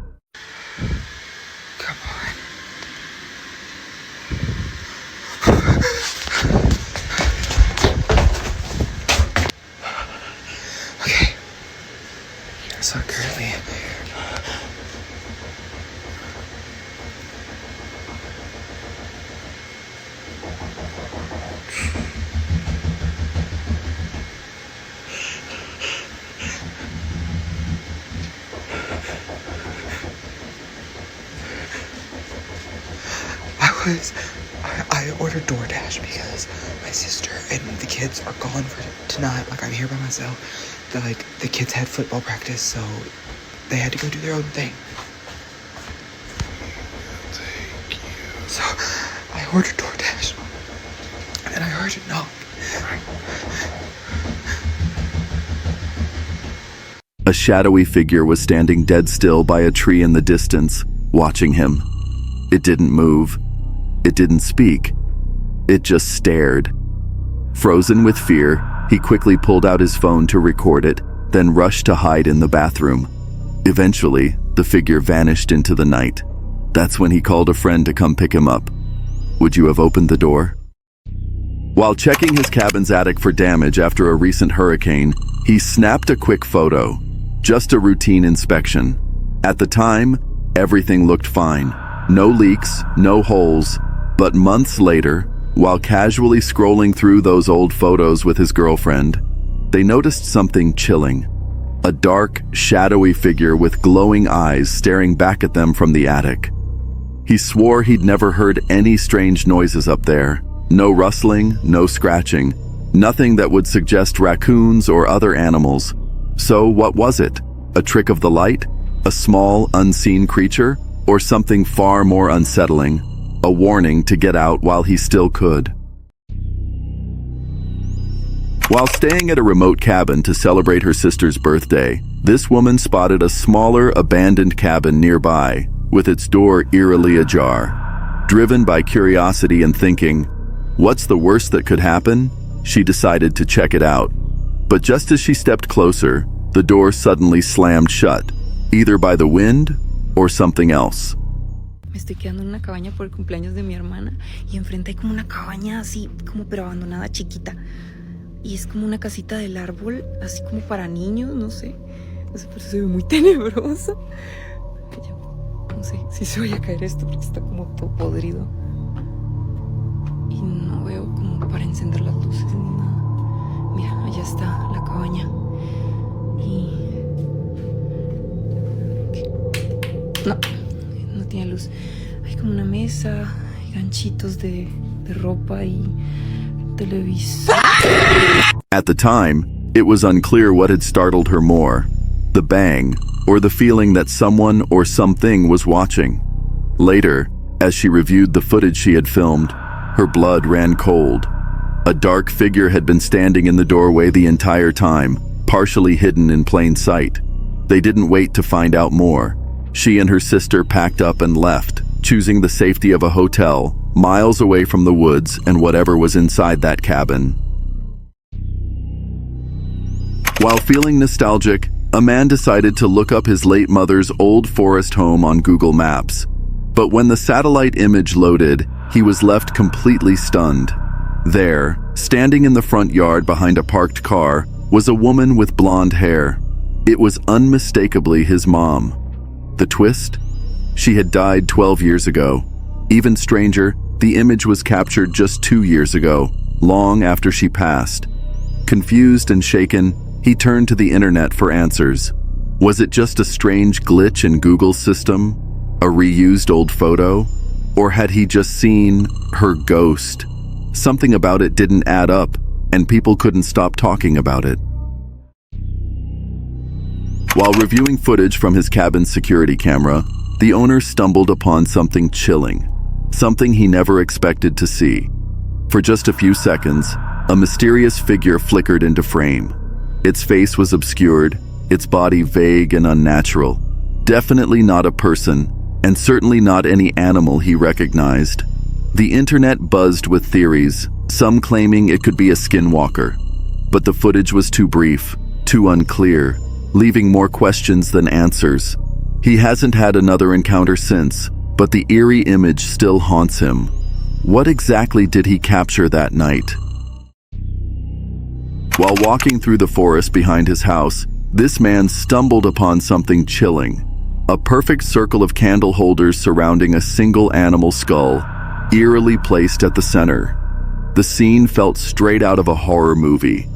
Okay. So currently, I ordered DoorDash because my sister and the kids are gone for tonight. Like, I'm here by myself. The kids had football practice, so they had to go do their own thing. Thank you. So I ordered DoorDash, and then I heard a knock. A shadowy figure was standing dead still by a tree in the distance, watching him. It didn't move. It didn't speak. It just stared. Frozen with fear, he quickly pulled out his phone to record it, then rushed to hide in the bathroom. Eventually, the figure vanished into the night. That's when he called a friend to come pick him up. Would you have opened the door? While checking his cabin's attic for damage after a recent hurricane, he snapped a quick photo. Just a routine inspection. At the time, everything looked fine. No leaks, no holes. But months later, while casually scrolling through those old photos with his girlfriend, they noticed something chilling. A dark, shadowy figure with glowing eyes staring back at them from the attic. He swore he'd never heard any strange noises up there. No rustling, no scratching, nothing that would suggest raccoons or other animals. So what was it? A trick of the light? A small, unseen creature? Or something far more unsettling? A warning to get out while he still could. While staying at a remote cabin to celebrate her sister's birthday, this woman spotted a smaller, abandoned cabin nearby, with its door eerily ajar. Driven by curiosity and thinking, what's the worst that could happen? She decided to check it out. But just as she stepped closer, the door suddenly slammed shut, either by the wind or something else. Me estoy quedando en una cabaña por el cumpleaños de mi hermana y enfrente hay como una cabaña así, como pero abandonada, chiquita. Y es como una casita del árbol, así como para niños, no sé. No sé, pero se ve muy tenebroso. No sé si se vaya a caer esto porque está como todo podrido. Y no veo como para encender las luces ni nada. Mira, allá está la cabaña. Y... No. No tiene luz. Hay como una mesa, ganchitos de ropa y televisor. At the time, it was unclear what had startled her more, the bang or the feeling that someone or something was watching. Later, as she reviewed the footage she had filmed, her blood ran cold. A dark figure had been standing in the doorway the entire time, partially hidden in plain sight. They didn't wait to find out more. She and her sister packed up and left, choosing the safety of a hotel, miles away from the woods and whatever was inside that cabin. While feeling nostalgic, a man decided to look up his late mother's old forest home on Google Maps. But when the satellite image loaded, he was left completely stunned. There, standing in the front yard behind a parked car, was a woman with blonde hair. It was unmistakably his mom. The twist? She had died 12 years ago. Even stranger, the image was captured just 2 years ago, long after she passed. Confused and shaken, he turned to the internet for answers. Was it just a strange glitch in Google's system? A reused old photo? Or had he just seen her ghost? Something about it didn't add up, and people couldn't stop talking about it. While reviewing footage from his cabin's security camera, the owner stumbled upon something chilling, something he never expected to see. For just a few seconds, a mysterious figure flickered into frame. Its face was obscured, its body vague and unnatural. Definitely not a person, and certainly not any animal he recognized. The internet buzzed with theories, some claiming it could be a skinwalker. But the footage was too brief, too unclear, leaving more questions than answers. He hasn't had another encounter since, but the eerie image still haunts him. What exactly did he capture that night? While walking through the forest behind his house, this man stumbled upon something chilling. A perfect circle of candle holders surrounding a single animal skull, eerily placed at the center. The scene felt straight out of a horror movie.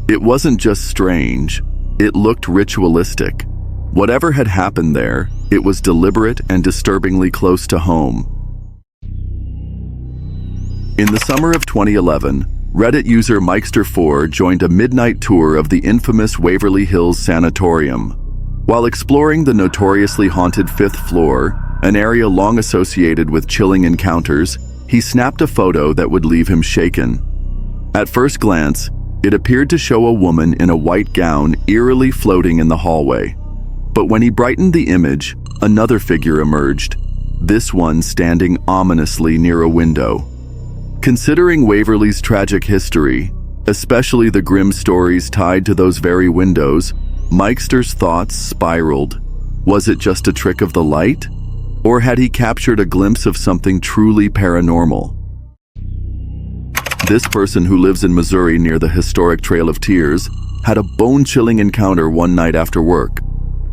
It wasn't just strange, it looked ritualistic. Whatever had happened there, it was deliberate and disturbingly close to home. In the summer of 2011, Reddit user Mikester4 joined a midnight tour of the infamous Waverly Hills Sanatorium. While exploring the notoriously haunted 5th floor, an area long associated with chilling encounters, he snapped a photo that would leave him shaken. At first glance, it appeared to show a woman in a white gown eerily floating in the hallway. But when he brightened the image, another figure emerged, this one standing ominously near a window. Considering Waverly's tragic history, especially the grim stories tied to those very windows, Mikester's thoughts spiraled. Was it just a trick of the light? Or had he captured a glimpse of something truly paranormal? This person, who lives in Missouri near the historic Trail of Tears, had a bone-chilling encounter one night after work.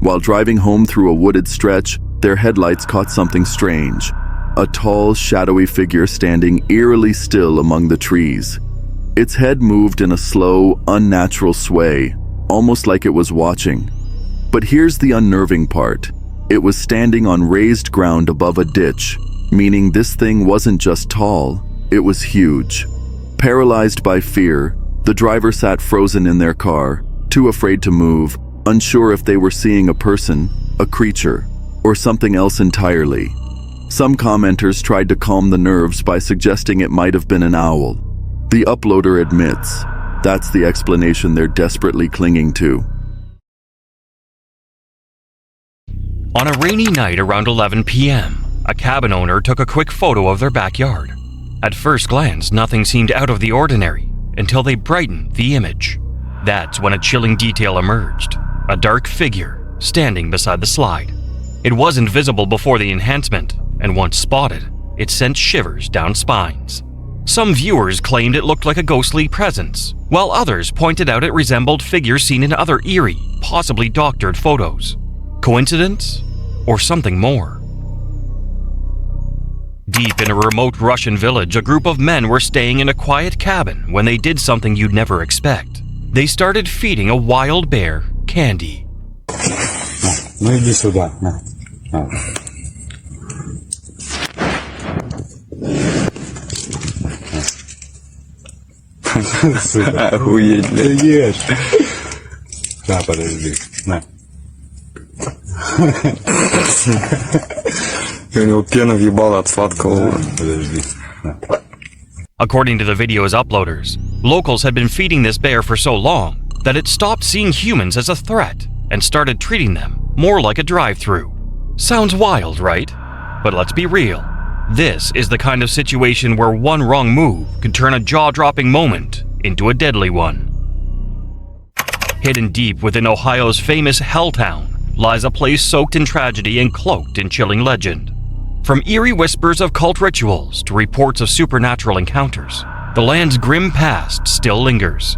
While driving home through a wooded stretch, their headlights caught something strange. A tall, shadowy figure standing eerily still among the trees. Its head moved in a slow, unnatural sway, almost like it was watching. But here's the unnerving part. It was standing on raised ground above a ditch, meaning this thing wasn't just tall, it was huge. Paralyzed by fear, the driver sat frozen in their car, too afraid to move, unsure if they were seeing a person, a creature, or something else entirely. Some commenters tried to calm the nerves by suggesting it might have been an owl. The uploader admits that's the explanation they're desperately clinging to. On a rainy night around 11 p.m., a cabin owner took a quick photo of their backyard. At first glance, nothing seemed out of the ordinary until they brightened the image. That's when a chilling detail emerged, a dark figure standing beside the slide. It wasn't visible before the enhancement, and once spotted, it sent shivers down spines. Some viewers claimed it looked like a ghostly presence, while others pointed out it resembled figures seen in other eerie, possibly doctored photos. Coincidence? Or something more? Deep in a remote Russian village, a group of men were staying in a quiet cabin when they did something you'd never expect. They started feeding a wild bear candy. Ну иди сюда, на. Охуеть, блядь. Ты ешь. Да, подожди, на. У него пена въебала от сладкого. Подожди. According to the video's uploaders, locals had been feeding this bear for so long that it stopped seeing humans as a threat and started treating them more like a drive-through. Sounds wild, right? But let's be real. This is the kind of situation where one wrong move could turn a jaw-dropping moment into a deadly one. Hidden deep within Ohio's famous Helltown lies a place soaked in tragedy and cloaked in chilling legend. From eerie whispers of cult rituals to reports of supernatural encounters, the land's grim past still lingers.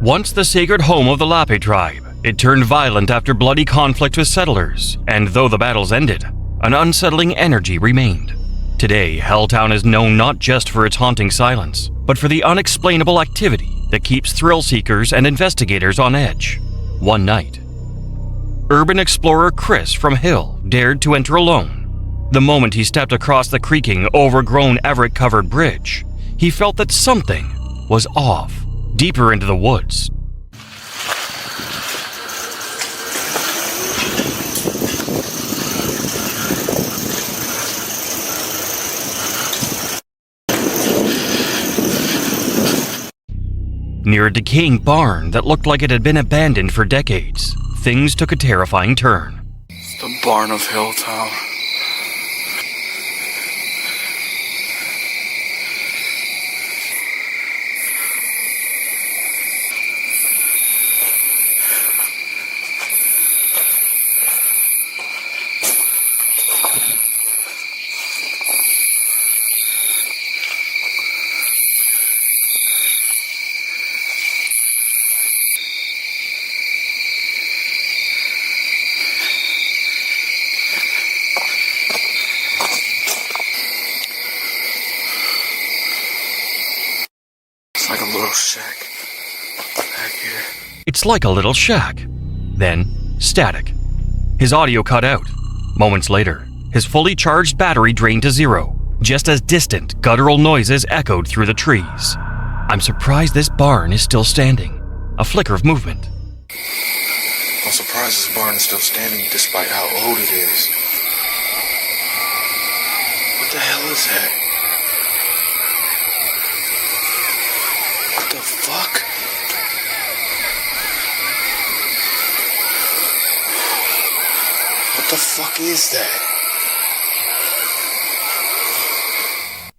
Once the sacred home of the Lape tribe, it turned violent after bloody conflict with settlers, and though the battles ended, an unsettling energy remained. Today, Helltown is known not just for its haunting silence, but for the unexplainable activity that keeps thrill seekers and investigators on edge. One night, urban explorer Chris from Hill dared to enter alone. The moment he stepped across the creaking, overgrown Everett-covered bridge, he felt that something was off. Deeper into the woods, Near a decaying barn that looked like it had been abandoned for decades, things took a terrifying turn. It's the barn of Hilltown. It's like a little shack. Then, static. His audio cut out. Moments later, his fully charged battery drained to zero, just as distant, guttural noises echoed through the trees. I'm surprised this barn is still standing. A flicker of movement. I'm surprised this barn is still standing despite how old it is. What the hell is that? What the fuck? What the fuck is that?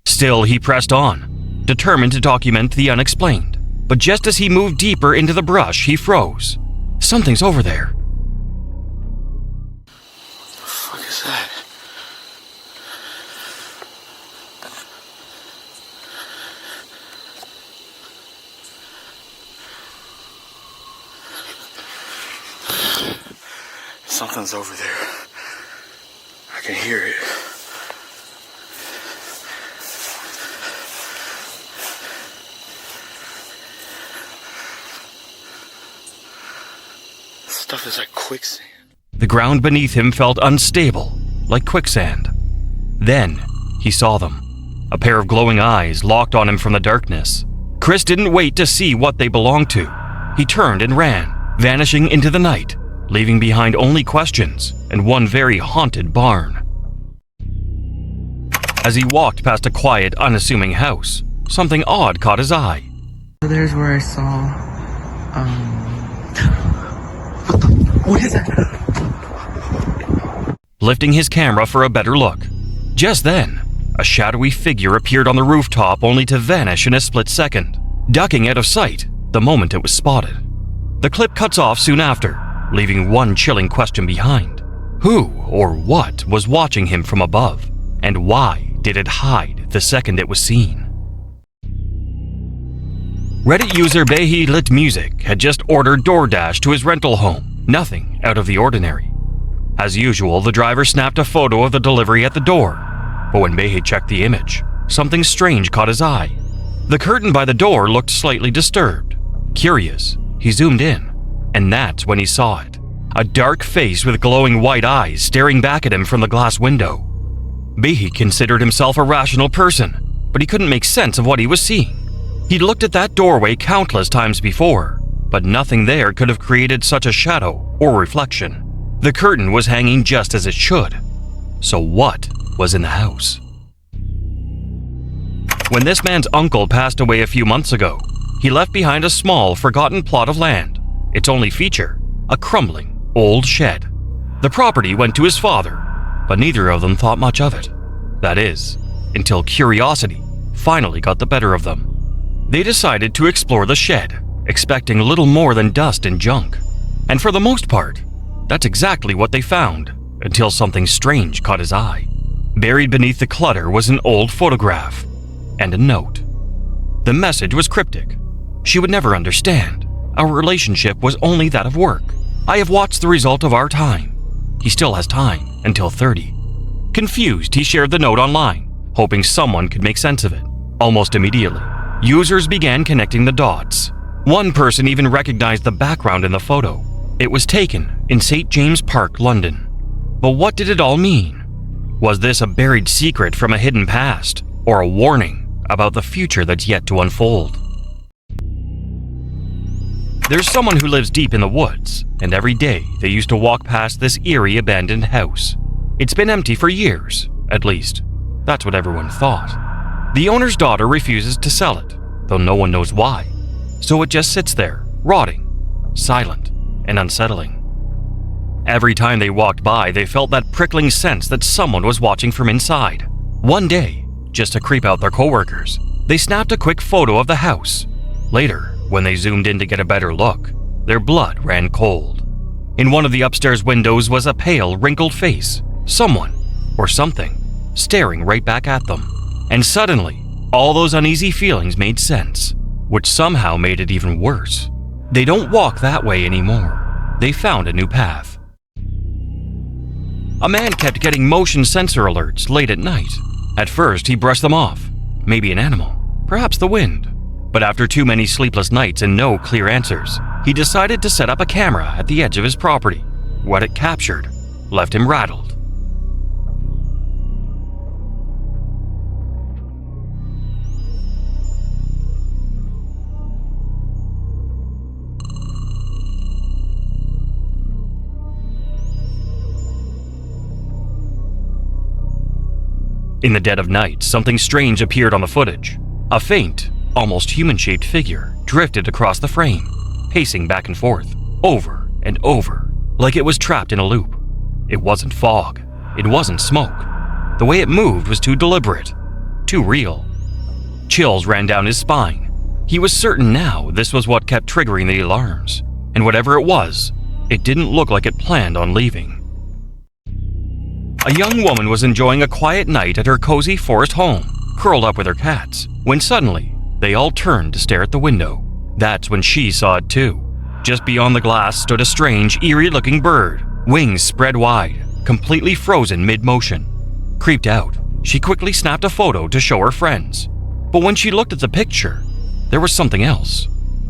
Still, he pressed on, determined to document the unexplained. But just as he moved deeper into the brush, he froze. Something's over there. What the fuck is that? Something's over there. I can hear it. This stuff is like quicksand. The ground beneath him felt unstable, like quicksand. Then, he saw them. A pair of glowing eyes locked on him from the darkness. Chris didn't wait to see what they belonged to. He turned and ran, vanishing into the night, leaving behind only questions and one very haunted barn. As he walked past a quiet, unassuming house, something odd caught his eye. There's where I saw, what is that? Lifting his camera for a better look. Just then, a shadowy figure appeared on the rooftop only to vanish in a split second, ducking out of sight the moment it was spotted. The clip cuts off soon after, leaving one chilling question behind. Who or what was watching him from above? And why did it hide the second it was seen? Reddit user Behi Lit Music had just ordered DoorDash to his rental home. Nothing out of the ordinary. As usual, the driver snapped a photo of the delivery at the door. But when Behi checked the image, something strange caught his eye. The curtain by the door looked slightly disturbed. Curious, he zoomed in. And that's when he saw it. A dark face with glowing white eyes staring back at him from the glass window. Behi considered himself a rational person, but he couldn't make sense of what he was seeing. He'd looked at that doorway countless times before, but nothing there could have created such a shadow or reflection. The curtain was hanging just as it should. So what was in the house? When this man's uncle passed away a few months ago, he left behind a small, forgotten plot of land. Its only feature, a crumbling, old shed. The property went to his father, but neither of them thought much of it. That is, until curiosity finally got the better of them. They decided to explore the shed, expecting little more than dust and junk. And for the most part, that's exactly what they found, until something strange caught his eye. Buried beneath the clutter was an old photograph and a note. The message was cryptic. She would never understand. Our relationship was only that of work. I have watched the result of our time. He still has time until 30. Confused, he shared the note online, hoping someone could make sense of it. Almost immediately, users began connecting the dots. One person even recognized the background in the photo. It was taken in St. James Park, London. But what did it all mean? Was this a buried secret from a hidden past, or a warning about the future that's yet to unfold? There's someone who lives deep in the woods, and every day they used to walk past this eerie abandoned house. It's been empty for years, at least. That's what everyone thought. The owner's daughter refuses to sell it, though no one knows why. so it just sits there, rotting, silent, and unsettling. Every time they walked by, they felt that prickling sense that someone was watching from inside. One day, just to creep out their coworkers, they snapped a quick photo of the house. Later, when they zoomed in to get a better look, their blood ran cold. In one of the upstairs windows was a pale, wrinkled face, someone, or something, staring right back at them. And suddenly, all those uneasy feelings made sense, which somehow made it even worse. They don't walk that way anymore. They found a new path. A man kept getting motion sensor alerts late at night. At first, he brushed them off. Maybe an animal, perhaps the wind. But after too many sleepless nights and no clear answers, he decided to set up a camera at the edge of his property. What it captured left him rattled. In the dead of night, something strange appeared on the footage. A faint, almost human-shaped figure drifted across the frame, pacing back and forth, over and over, like it was trapped in a loop. It wasn't fog. It wasn't smoke. The way it moved was too deliberate, too real. Chills ran down his spine. He was certain now this was what kept triggering the alarms, and whatever it was, it didn't look like it planned on leaving. A young woman was enjoying a quiet night at her cozy forest home, curled up with her cats, when suddenly, they all turned to stare at the window. That's when she saw it too. Just beyond the glass stood a strange, eerie-looking bird, wings spread wide, completely frozen mid-motion. Creeped out, she quickly snapped a photo to show her friends. But when she looked at the picture, there was something else.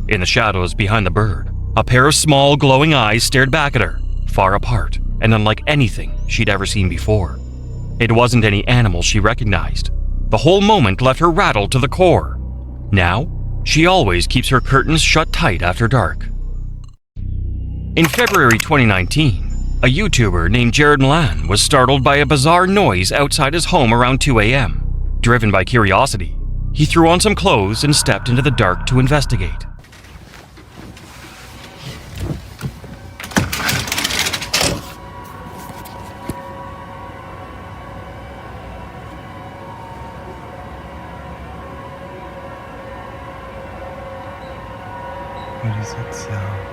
In the shadows behind the bird, a pair of small, glowing eyes stared back at her, far apart, and unlike anything she'd ever seen before. It wasn't any animal she recognized. The whole moment left her rattled to the core. Now, she always keeps her curtains shut tight after dark. In February 2019, a YouTuber named Jared Milan was startled by a bizarre noise outside his home around 2 a.m. Driven by curiosity, he threw on some clothes and stepped into the dark to investigate. What does it sound?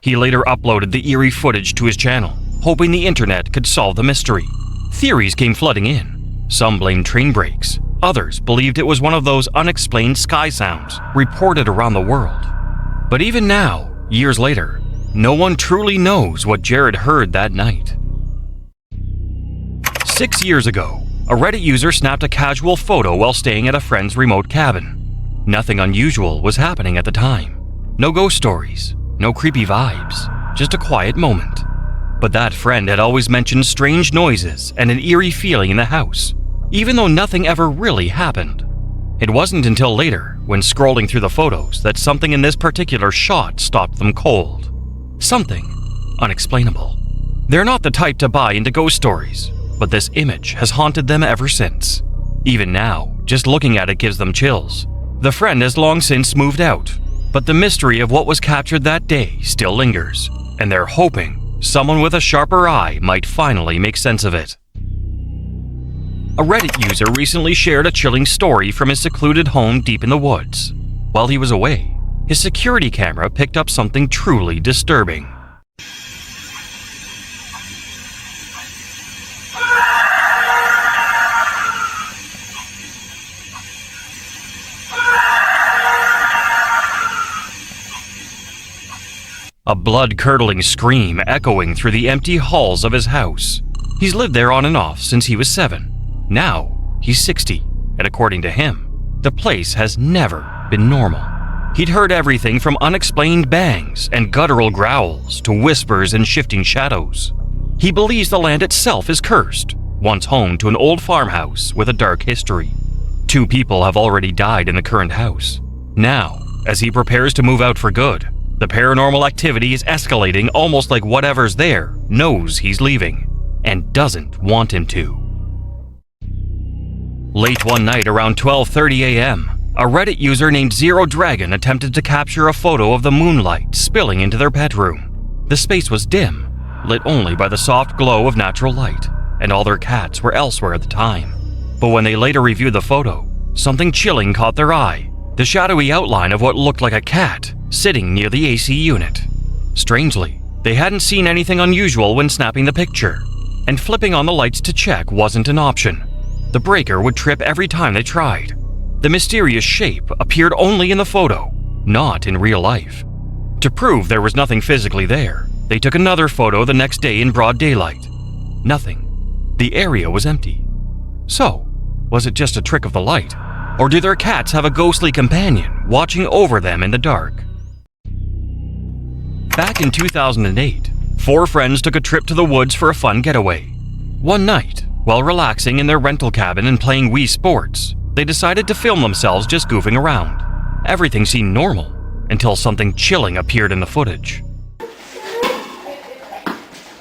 He later uploaded the eerie footage to his channel, hoping the internet could solve the mystery. Theories came flooding in. Some blamed train brakes. Others believed it was one of those unexplained sky sounds reported around the world. But even now, years later, no one truly knows what Jared heard that night. 6 years ago, a Reddit user snapped a casual photo while staying at a friend's remote cabin. Nothing unusual was happening at the time. No ghost stories. No creepy vibes, just a quiet moment. But that friend had always mentioned strange noises and an eerie feeling in the house, even though nothing ever really happened. It wasn't until later, when scrolling through the photos, that something in this particular shot stopped them cold. Something unexplainable. They're not the type to buy into ghost stories, but this image has haunted them ever since. Even now, just looking at it gives them chills. The friend has long since moved out, but the mystery of what was captured that day still lingers, and they're hoping someone with a sharper eye might finally make sense of it. A Reddit user recently shared a chilling story from his secluded home deep in the woods. While he was away, his security camera picked up something truly disturbing. a blood-curdling scream echoing through the empty halls of his house. He's lived there on and off since he was 7. Now, he's 60, and according to him, the place has never been normal. He'd heard everything from unexplained bangs and guttural growls to whispers and shifting shadows. He believes the land itself is cursed, once home to an old farmhouse with a dark history. 2 people have already died in the current house. Now, as he prepares to move out for good, the paranormal activity is escalating almost like whatever's there knows he's leaving and doesn't want him to. Late one night around 12:30 a.m., a Reddit user named Zero Dragon attempted to capture a photo of the moonlight spilling into their bedroom. The space was dim, lit only by the soft glow of natural light, and all their cats were elsewhere at the time. But when they later reviewed the photo, something chilling caught their eye: the shadowy outline of what looked like a cat sitting near the AC unit. Strangely, they hadn't seen anything unusual when snapping the picture, and flipping on the lights to check wasn't an option. The breaker would trip every time they tried. The mysterious shape appeared only in the photo, not in real life. To prove there was nothing physically there, they took another photo the next day in broad daylight. Nothing. The area was empty. So, was it just a trick of the light? Or do their cats have a ghostly companion watching over them in the dark? Back in 2008, 4 friends took a trip to the woods for a fun getaway. One night, while relaxing in their rental cabin and playing Wii Sports, they decided to film themselves just goofing around. Everything seemed normal, until something chilling appeared in the footage.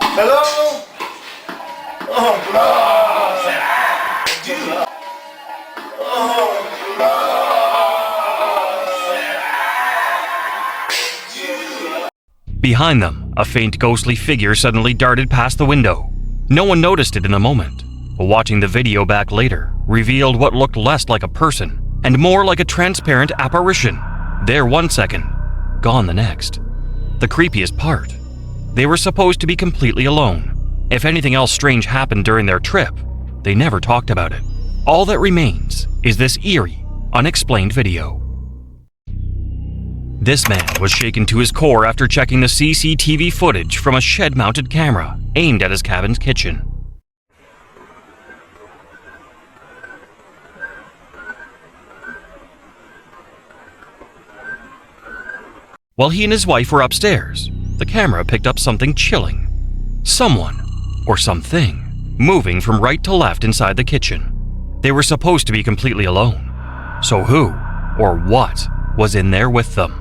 Hello? Oh, God. Behind them, a faint ghostly figure suddenly darted past the window. No one noticed it in the moment, but watching the video back later revealed what looked less like a person and more like a transparent apparition. There one second, gone the next. The creepiest part, they were supposed to be completely alone. If anything else strange happened during their trip, they never talked about it. All that remains is this eerie, unexplained video. This man was shaken to his core after checking the CCTV footage from a shed-mounted camera aimed at his cabin's kitchen. While he and his wife were upstairs, the camera picked up something chilling. Someone, or something, moving from right to left inside the kitchen. They were supposed to be completely alone. So who, or what, was in there with them?